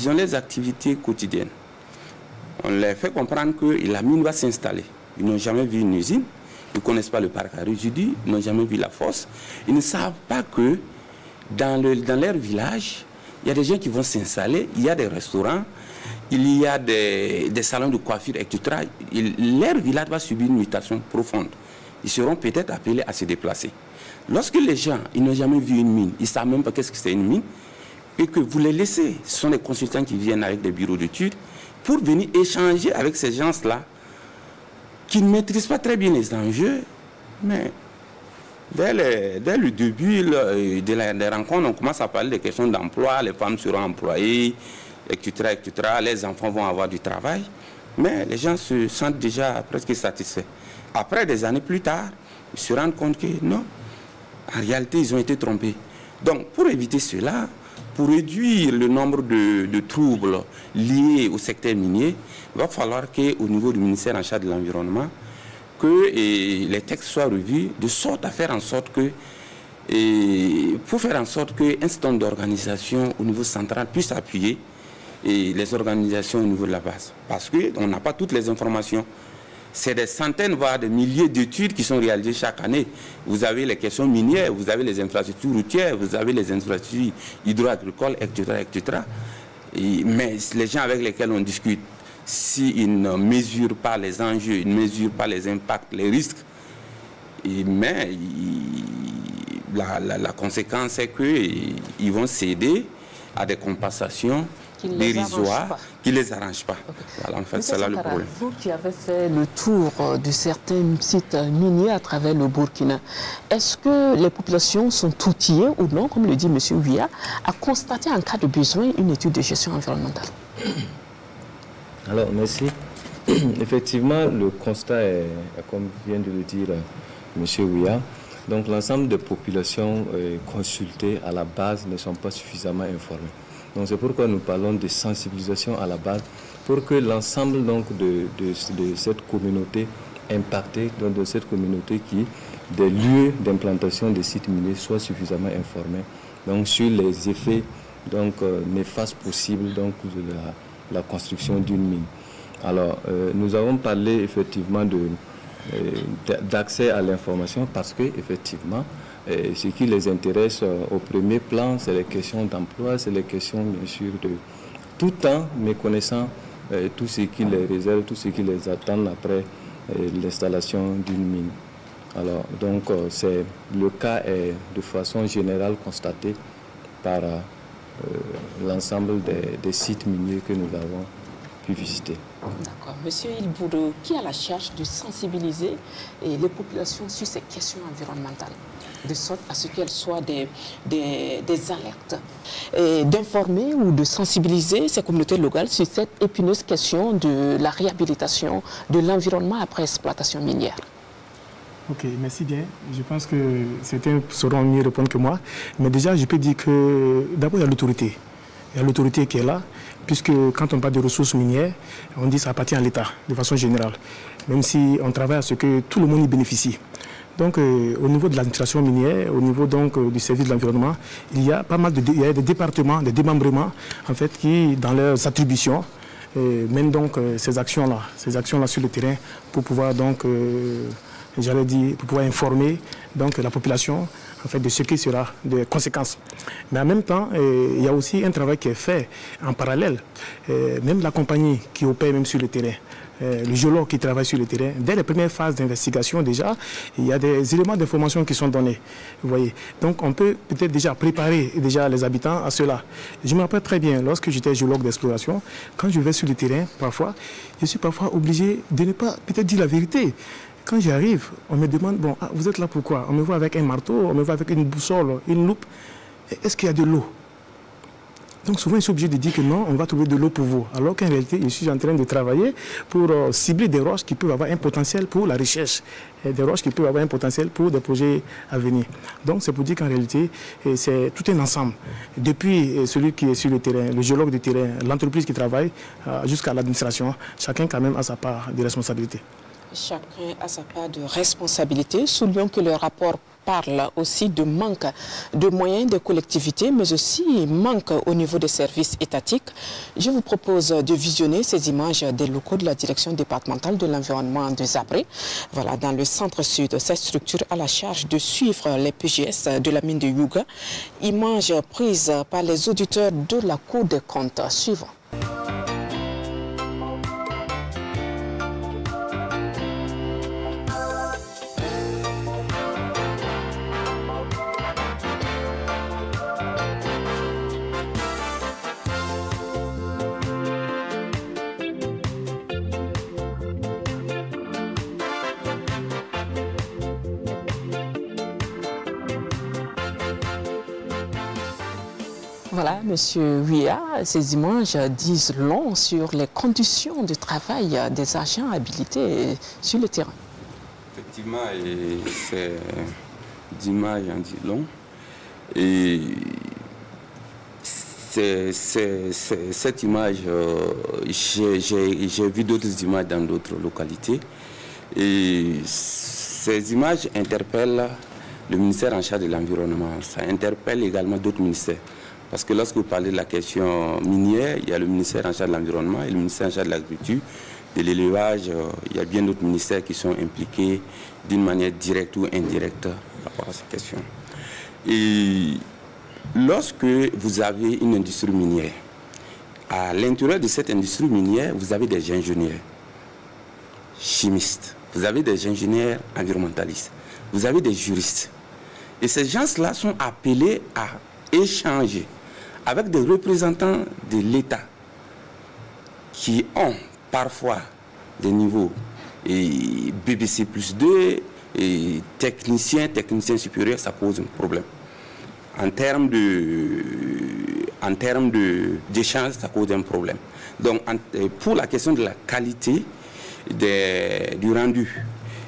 G: ont les activités quotidiennes. On leur fait comprendre que la mine va s'installer. Ils n'ont jamais vu une usine, ils ne connaissent pas le parc à résidus, ils n'ont jamais vu la fosse. Ils ne savent pas que dans leur village, Il y a des gens qui vont s'installer, il y a des restaurants, il y a des salons de coiffure, etc. Leur village va subir une mutation profonde. Ils seront peut-être appelés à se déplacer. Lorsque les gens, ils n'ont jamais vu une mine, ils ne savent même pas qu'est-ce que c'est une mine, et que vous les laissez, ce sont des consultants qui viennent avec des bureaux d'études, pour venir échanger avec ces gens-là, qui ne maîtrisent pas très bien les enjeux, mais dès le début des rencontres, on commence à parler des questions d'emploi, les femmes seront employées, etc., etc., les enfants vont avoir du travail, mais les gens se sentent déjà presque satisfaits. Après, des années plus tard, ils se rendent compte que non, en réalité, ils ont été trompés. Donc, pour éviter cela, pour réduire le nombre de troubles liés au secteur minier, il va falloir qu'au niveau du ministère en charge de l'environnement, que les textes soient revus de sorte à faire en sorte que, pour faire en sorte qu'un certain nombre d'organisations au niveau central puissent appuyer les organisations au niveau de la base. Parce qu'on n'a pas toutes les informations. C'est des centaines, voire des milliers d'études qui sont réalisées chaque année. Vous avez les questions minières, vous avez les infrastructures routières, vous avez les infrastructures hydro-agricoles, etc., etc. Mais les gens avec lesquels on discute, s'ils ne mesurent pas les enjeux, ils ne mesurent pas les impacts, les risques, mais la conséquence c'est qu'ils vont céder à des compensations dérisoires qui ne les arrangent pas. Okay. Voilà, en fait, c'est là le problème.
B: Vous qui avez fait le tour de certains sites miniers à travers le Burkina, est-ce que les populations sont outillées ou non, comme le dit M. Ouya, à constater en cas de besoin une étude de gestion environnementale?
E: Alors, merci. Effectivement, le constat est, comme vient de le dire M. Ouya, donc l'ensemble des populations consultées à la base ne sont pas suffisamment informées. Donc c'est pourquoi nous parlons de sensibilisation à la base, pour que l'ensemble de cette communauté impactée, donc de cette communauté des lieux d'implantation des sites miniers soient suffisamment informés donc, sur les effets néfastes possibles donc, de la construction d'une mine. Alors, nous avons parlé effectivement d'accès à l'information parce que effectivement, ce qui les intéresse au premier plan, c'est les questions d'emploi, c'est les questions bien sûr de tout en méconnaissant tout ce qui les réserve, tout ce qui les attend après l'installation d'une mine. Alors, donc, le cas est de façon générale constaté par l'ensemble des sites miniers que nous avons pu visiter.
B: D'accord. Monsieur Ilboudou, qui a la charge de sensibiliser les populations sur ces questions environnementales, de sorte à ce qu'elles soient des alertes, d'informer ou de sensibiliser ces communautés locales sur cette épineuse question de la réhabilitation de l'environnement après exploitation minière?
F: Ok, merci bien. Je pense que certains sauront mieux répondre que moi. Mais déjà, je peux dire que d'abord, il y a l'autorité. Il y a l'autorité qui est là, puisque quand on parle de ressources minières, on dit que ça appartient à l'État, de façon générale. Même si on travaille à ce que tout le monde y bénéficie. Donc, au niveau de l'administration minière, au niveau donc, du service de l'environnement, il y a pas mal il y a des départements, des démembrements, en fait, qui, dans leurs attributions, mènent donc ces actions-là sur le terrain pour pouvoir donc, j'allais dire, pour pouvoir informer donc la population en fait de ce qui sera des conséquences. Mais en même temps, il y a aussi un travail qui est fait en parallèle. Même la compagnie qui opère même sur le terrain, le géologue qui travaille sur le terrain, dès les premières phases d'investigation déjà, il y a des éléments d'information qui sont donnés. Vous voyez. Donc on peut peut-être déjà préparer déjà les habitants à cela. Je me rappelle très bien, lorsque j'étais géologue d'exploration, quand je vais sur le terrain, parfois, je suis parfois obligé de ne pas peut-être dire la vérité. Quand j'arrive, on me demande, bon, vous êtes là pourquoi? On me voit avec un marteau, on me voit avec une boussole, une loupe. Est-ce qu'il y a de l'eau? Donc souvent, je suis obligé de dire que non, on va trouver de l'eau pour vous. Alors qu'en réalité, je suis en train de travailler pour cibler des roches qui peuvent avoir un potentiel pour la recherche. Et des roches qui peuvent avoir un potentiel pour des projets à venir. Donc c'est pour dire qu'en réalité, c'est tout un ensemble. Depuis celui qui est sur le terrain, le géologue du terrain, l'entreprise qui travaille, jusqu'à l'administration, chacun quand même a sa part de responsabilité.
B: Chacun a sa part de responsabilité. Soulignons que le rapport parle aussi de manque de moyens des collectivités, mais aussi manque au niveau des services étatiques. Je vous propose de visionner ces images des locaux de la direction départementale de l'environnement de Zabré. Voilà, dans le centre-sud, cette structure a la charge de suivre les PGS de la mine de Youga. Images prises par les auditeurs de la Cour des comptes. Suivant. Voilà, Monsieur Ouya, ces images disent long sur les conditions de travail des agents habilités sur le terrain.
G: Effectivement, ces images en disent long. Et cette image, j'ai vu d'autres images dans d'autres localités. Et ces images interpellent le ministère en charge de l'environnement. Ça interpelle également d'autres ministères. Parce que lorsque vous parlez de la question minière, il y a le ministère en charge de l'environnement et le ministère en charge de l'agriculture, de l'élevage. Il y a bien d'autres ministères qui sont impliqués d'une manière directe ou indirecte par rapport à ces questions. Et lorsque vous avez une industrie minière, à l'intérieur de cette industrie minière, vous avez des ingénieurs chimistes, vous avez des ingénieurs environnementalistes, vous avez des juristes. Et ces gens-là sont appelés à échanger avec des représentants de l'État qui ont parfois des niveaux et BBC plus 2 et technicien supérieur, ça pose un problème. En termes d'échange, ça pose un problème. Donc pour la question de la qualité du rendu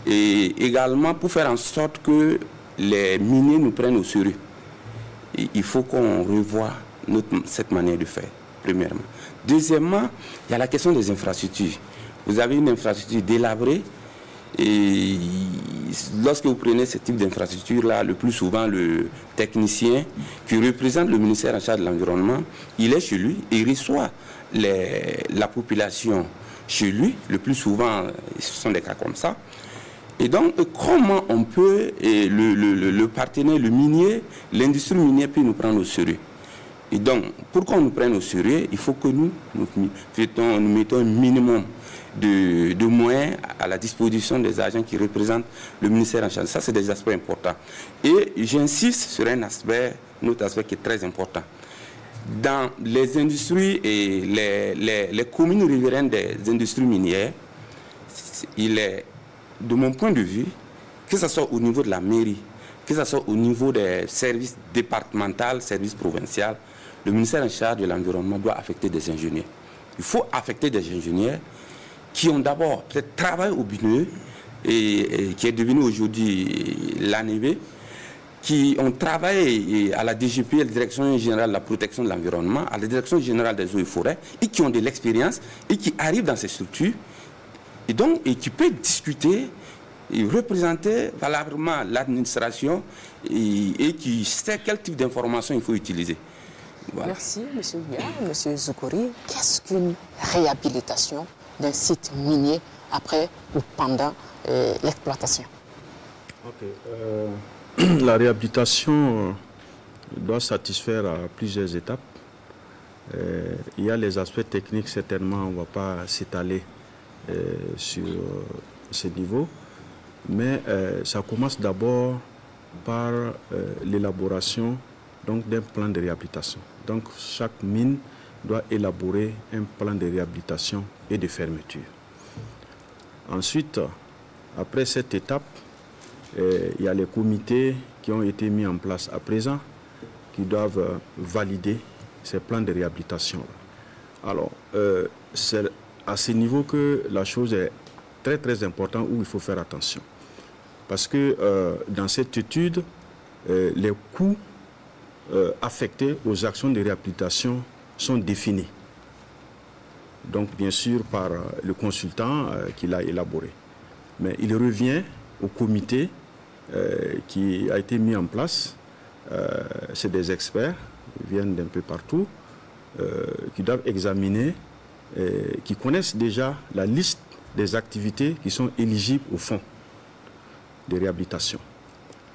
G: et également pour faire en sorte que les miniers nous prennent au sérieux, il faut qu'on revoie cette manière de faire, premièrement. Deuxièmement, il y a la question des infrastructures. Vous avez une infrastructure délabrée et lorsque vous prenez ce type d'infrastructure-là, le plus souvent, le technicien qui représente le ministère en charge de l'environnement, il est chez lui et il reçoit la population chez lui. Le plus souvent, ce sont des cas comme ça. Et donc, comment on peut, le partenaire, le minier, l'industrie minière peut nous prendre au sérieux? Et donc, pour qu'on nous prenne au sérieux, il faut que nous mettons un minimum de moyens à la disposition des agents qui représentent le ministère en charge. Ça, c'est des aspects importants. Et j'insiste sur un autre aspect qui est très important. Dans les industries et les communes riveraines des industries minières, il est, de mon point de vue, que ce soit au niveau de la mairie, que ce soit au niveau des services départementaux, services provinciaux, le ministère en charge de l'environnement doit affecter des ingénieurs. Il faut affecter des ingénieurs qui ont d'abord peut-être travaillé au BINE et qui est devenu aujourd'hui l'ANEV, qui ont travaillé à la DGP, la Direction Générale de la Protection de l'Environnement, à la Direction Générale des Eaux et Forêts, et qui ont de l'expérience et qui arrivent dans ces structures et qui peuvent discuter et représenter valablement l'administration et qui sait quel type d'information il faut utiliser. Voilà.
B: Merci, M. Ouya. M. Zoukouri, qu'est-ce qu'une réhabilitation d'un site minier après ou pendant l'exploitation?
C: La réhabilitation doit satisfaire à plusieurs étapes. Il y a les aspects techniques, certainement, on ne va pas s'étaler sur ce niveau, mais ça commence d'abord par l'élaboration d'un plan de réhabilitation. Donc chaque mine doit élaborer un plan de réhabilitation et de fermeture. Ensuite, après cette étape, il y a les comités qui ont été mis en place à présent qui doivent valider ces plans de réhabilitation. Alors, c'est à ce niveau que la chose est très très importante où il faut faire attention. Parce que dans cette étude, les coûts affectés aux actions de réhabilitation sont définis. Donc bien sûr par le consultant qui l'a élaboré. Mais il revient au comité qui a été mis en place. C'est des experts, ils viennent d'un peu partout, qui doivent examiner, qui connaissent déjà la liste des activités qui sont éligibles au fonds de réhabilitation.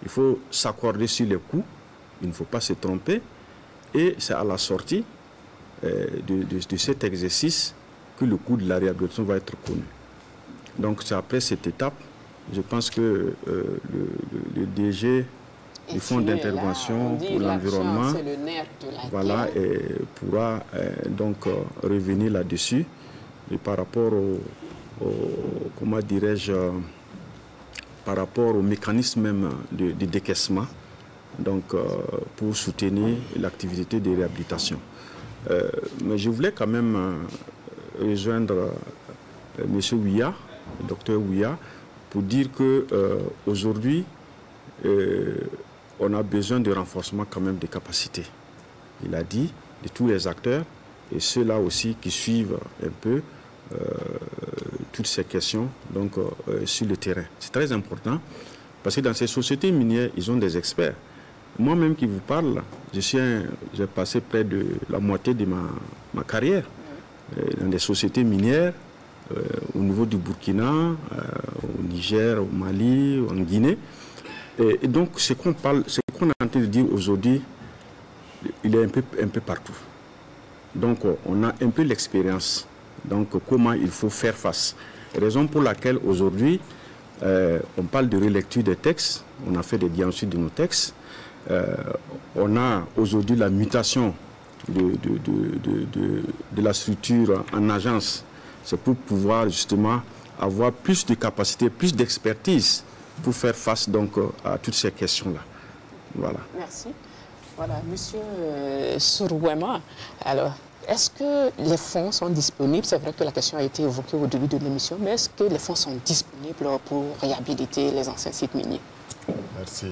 C: Il faut s'accorder sur les coûts, il ne faut pas se tromper, et c'est à la sortie de cet exercice que le coût de la réhabilitation va être connu. Donc c'est après cette étape, je pense que le DG du fonds d'intervention pour l'environnement, voilà, pourra donc revenir là-dessus. Et par rapport comment dirais-je, par rapport au mécanisme même de décaissement, donc pour soutenir l'activité de réhabilitation. Mais je voulais quand même rejoindre M. Ouya, le docteur Ouya, pour dire qu'aujourd'hui, on a besoin de renforcement quand même des capacités. Il a dit, de tous les acteurs, et ceux-là aussi qui suivent un peu toutes ces questions donc, sur le terrain. C'est très important, parce que dans ces sociétés minières, ils ont des experts. Moi-même qui vous parle, j'ai passé près de la moitié de ma carrière dans des sociétés minières, au niveau du Burkina, au Niger, au Mali, en Guinée. Et donc, ce qu'on est en train de dire aujourd'hui, il est un peu partout. Donc, on a un peu l'expérience. Donc, comment il faut faire face. Raison pour laquelle, aujourd'hui, on parle de relecture des textes. On a fait des diagnostics de nos textes. On a aujourd'hui la mutation de la structure en agence. C'est pour pouvoir, justement, avoir plus de capacité, plus d'expertise pour faire face donc à toutes ces questions-là. Voilà.
B: Merci. Voilà, Monsieur Sourouema, alors, est-ce que les fonds sont disponibles? C'est vrai que la question a été évoquée au début de l'émission, mais est-ce que les fonds sont disponibles pour réhabiliter les anciens sites miniers?
H: Merci,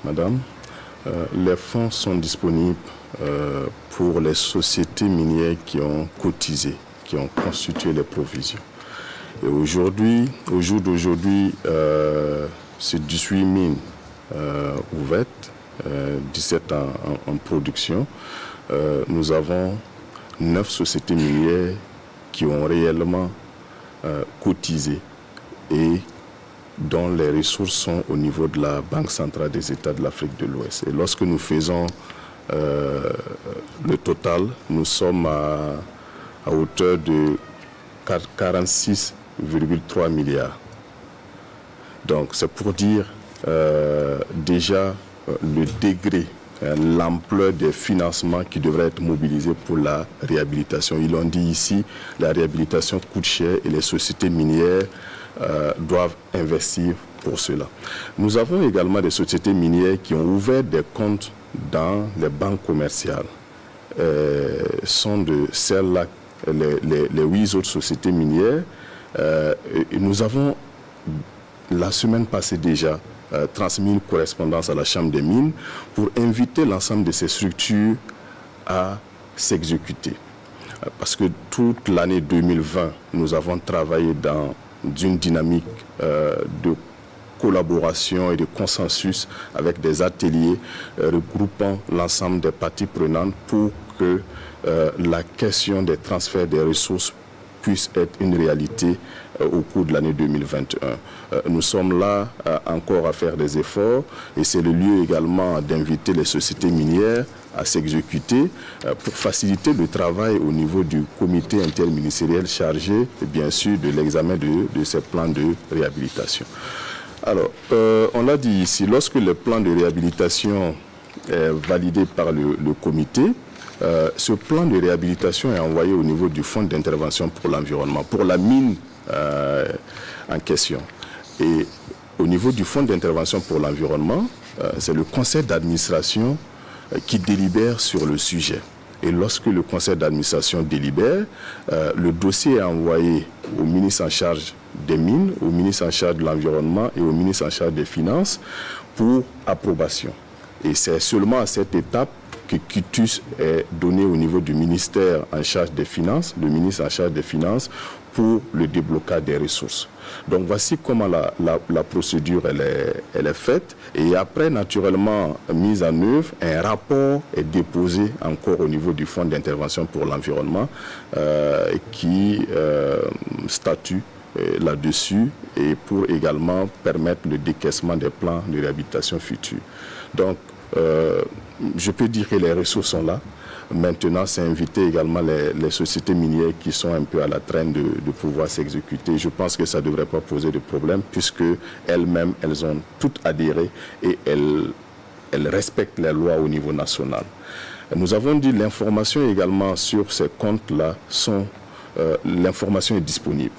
H: Madame. Les fonds sont disponibles pour les sociétés minières qui ont cotisé, qui ont constitué les provisions. Et aujourd'hui, au jour d'aujourd'hui, c'est 18 mines ouvertes, 17 en production. Nous avons 9 sociétés minières qui ont réellement cotisé et dont les ressources sont au niveau de la Banque centrale des États de l'Afrique de l'Ouest. Et lorsque nous faisons le total, nous sommes à hauteur de 46,3 milliards. Donc c'est pour dire déjà le degré, l'ampleur des financements qui devraient être mobilisés pour la réhabilitation. Ils l'ont dit ici, la réhabilitation coûte cher et les sociétés minières doivent investir pour cela. Nous avons également des sociétés minières qui ont ouvert des comptes dans les banques commerciales. Sont de celles-là les 8 autres sociétés minières. Et nous avons, la semaine passée déjà, transmis une correspondance à la Chambre des mines pour inviter l'ensemble de ces structures à s'exécuter. Parce que toute l'année 2020, nous avons travaillé dans une dynamique de collaboration et de consensus avec des ateliers regroupant l'ensemble des parties prenantes pour que la question des transferts des ressources puisse être une réalité au cours de l'année 2021. Nous sommes là encore à faire des efforts et c'est le lieu également d'inviter les sociétés minières à s'exécuter pour faciliter le travail au niveau du comité interministériel chargé, bien sûr, de l'examen de ces plans de réhabilitation. Alors, on l'a dit ici, lorsque le plan de réhabilitation est validé par le comité, ce plan de réhabilitation est envoyé au niveau du fonds d'intervention pour l'environnement, pour la mine en question. Et au niveau du fonds d'intervention pour l'environnement, c'est le conseil d'administration qui délibère sur le sujet. Et lorsque le conseil d'administration délibère, le dossier est envoyé au ministre en charge des mines, au ministre en charge de l'environnement et au ministre en charge des finances pour approbation. Et c'est seulement à cette étape que quitus est donné au niveau du ministère en charge des finances, le ministre en charge des finances, pour le déblocage des ressources. Donc voici comment la procédure elle est faite, et après naturellement mise en œuvre, un rapport est déposé encore au niveau du Fonds d'intervention pour l'environnement qui statue là-dessus, et pour également permettre le décaissement des plans de réhabilitation futurs. Donc je peux dire que les ressources sont là. Maintenant, c'est inviter également les sociétés minières qui sont un peu à la traîne de pouvoir s'exécuter. Je pense que ça ne devrait pas poser de problème, puisque elles-mêmes, elles ont toutes adhéré et elles respectent les lois au niveau national. Nous avons dit l'information également sur ces comptes-là, l'information est disponible.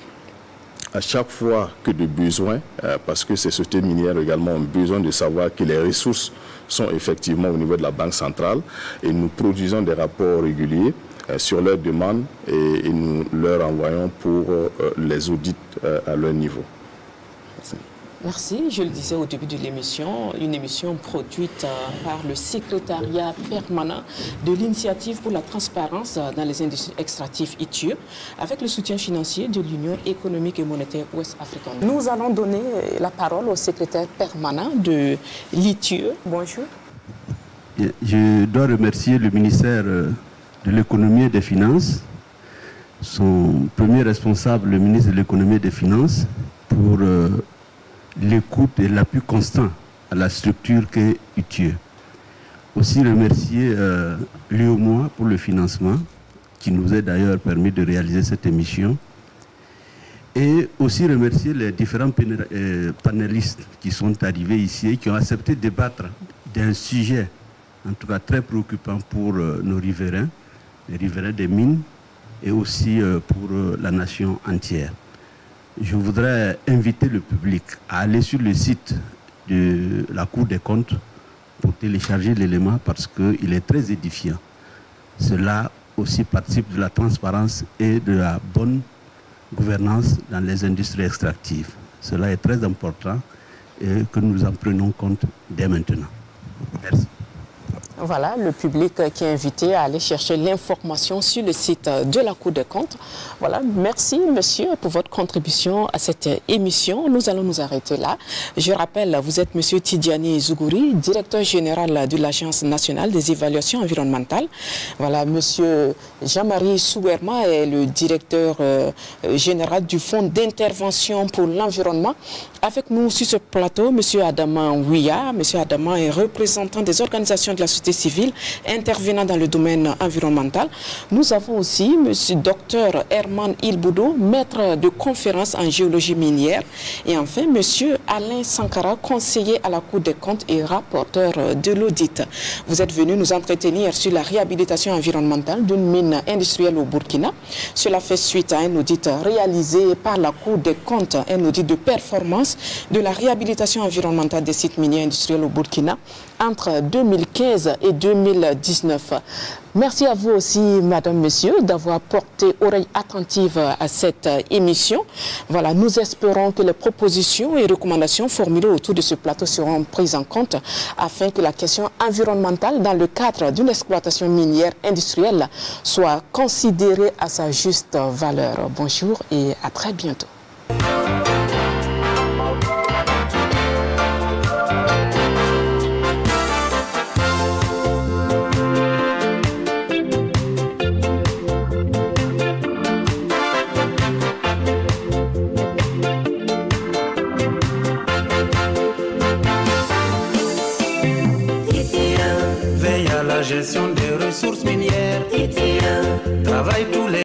H: À chaque fois que de besoin, parce que ces sociétés minières également ont besoin de savoir que les ressources sont effectivement au niveau de la Banque centrale, et nous produisons des rapports réguliers sur leurs demandes et nous leur envoyons pour les audits à leur niveau. Merci.
B: Merci. Je le disais au début de l'émission, une émission produite par le secrétariat permanent de l'initiative pour la transparence dans les industries extractives ITIE, avec le soutien financier de l'Union économique et monétaire ouest-africaine. Nous allons donner la parole au secrétaire permanent de l'ITIE. Bonjour.
K: Je dois remercier le ministère de l'économie et des finances, son premier responsable, le ministre de l'économie et des finances, pour l'écoute et l'appui constant à la structure qu'est ITIE. Aussi remercier l'UOMOA pour le financement, qui nous a d'ailleurs permis de réaliser cette émission. Et aussi remercier les différents panélistes qui sont arrivés ici et qui ont accepté de débattre d'un sujet, en tout cas très préoccupant pour nos riverains, les riverains des mines, et aussi pour la nation entière. Je voudrais inviter le public à aller sur le site de la Cour des comptes pour télécharger l'élément, parce qu'il est très édifiant. Cela aussi participe de la transparence et de la bonne gouvernance dans les industries extractives. Cela est très important et que nous en prenons compte dès maintenant. Merci.
B: Voilà, le public qui est invité à aller chercher l'information sur le site de la Cour des comptes. Voilà, merci monsieur pour votre contribution à cette émission. Nous allons nous arrêter là. Je rappelle, vous êtes monsieur Tidiani Zougouri, directeur général de l'Agence nationale des évaluations environnementales. Voilà, monsieur Jean-Marie Souerma est le directeur général du Fonds d'intervention pour l'environnement. Avec nous sur ce plateau, monsieur Adama Ouya. Monsieur Adama est représentant des organisations de la société civile intervenant dans le domaine environnemental. Nous avons aussi monsieur Dr Herman Ilboudou, maître de conférence en géologie minière. Et enfin, monsieur Alain Sankara, conseiller à la Cour des comptes et rapporteur de l'audit. Vous êtes venu nous entretenir sur la réhabilitation environnementale d'une mine industrielle au Burkina. Cela fait suite à un audit réalisé par la Cour des comptes, un audit de performance de la réhabilitation environnementale des sites miniers industriels au Burkina entre 2015 et 2019. Merci à vous aussi, madame, monsieur, d'avoir porté oreille attentive à cette émission. Voilà, nous espérons que les propositions et recommandations formulées autour de ce plateau seront prises en compte afin que la question environnementale dans le cadre d'une exploitation minière industrielle soit considérée à sa juste valeur. Bonjour et à très bientôt.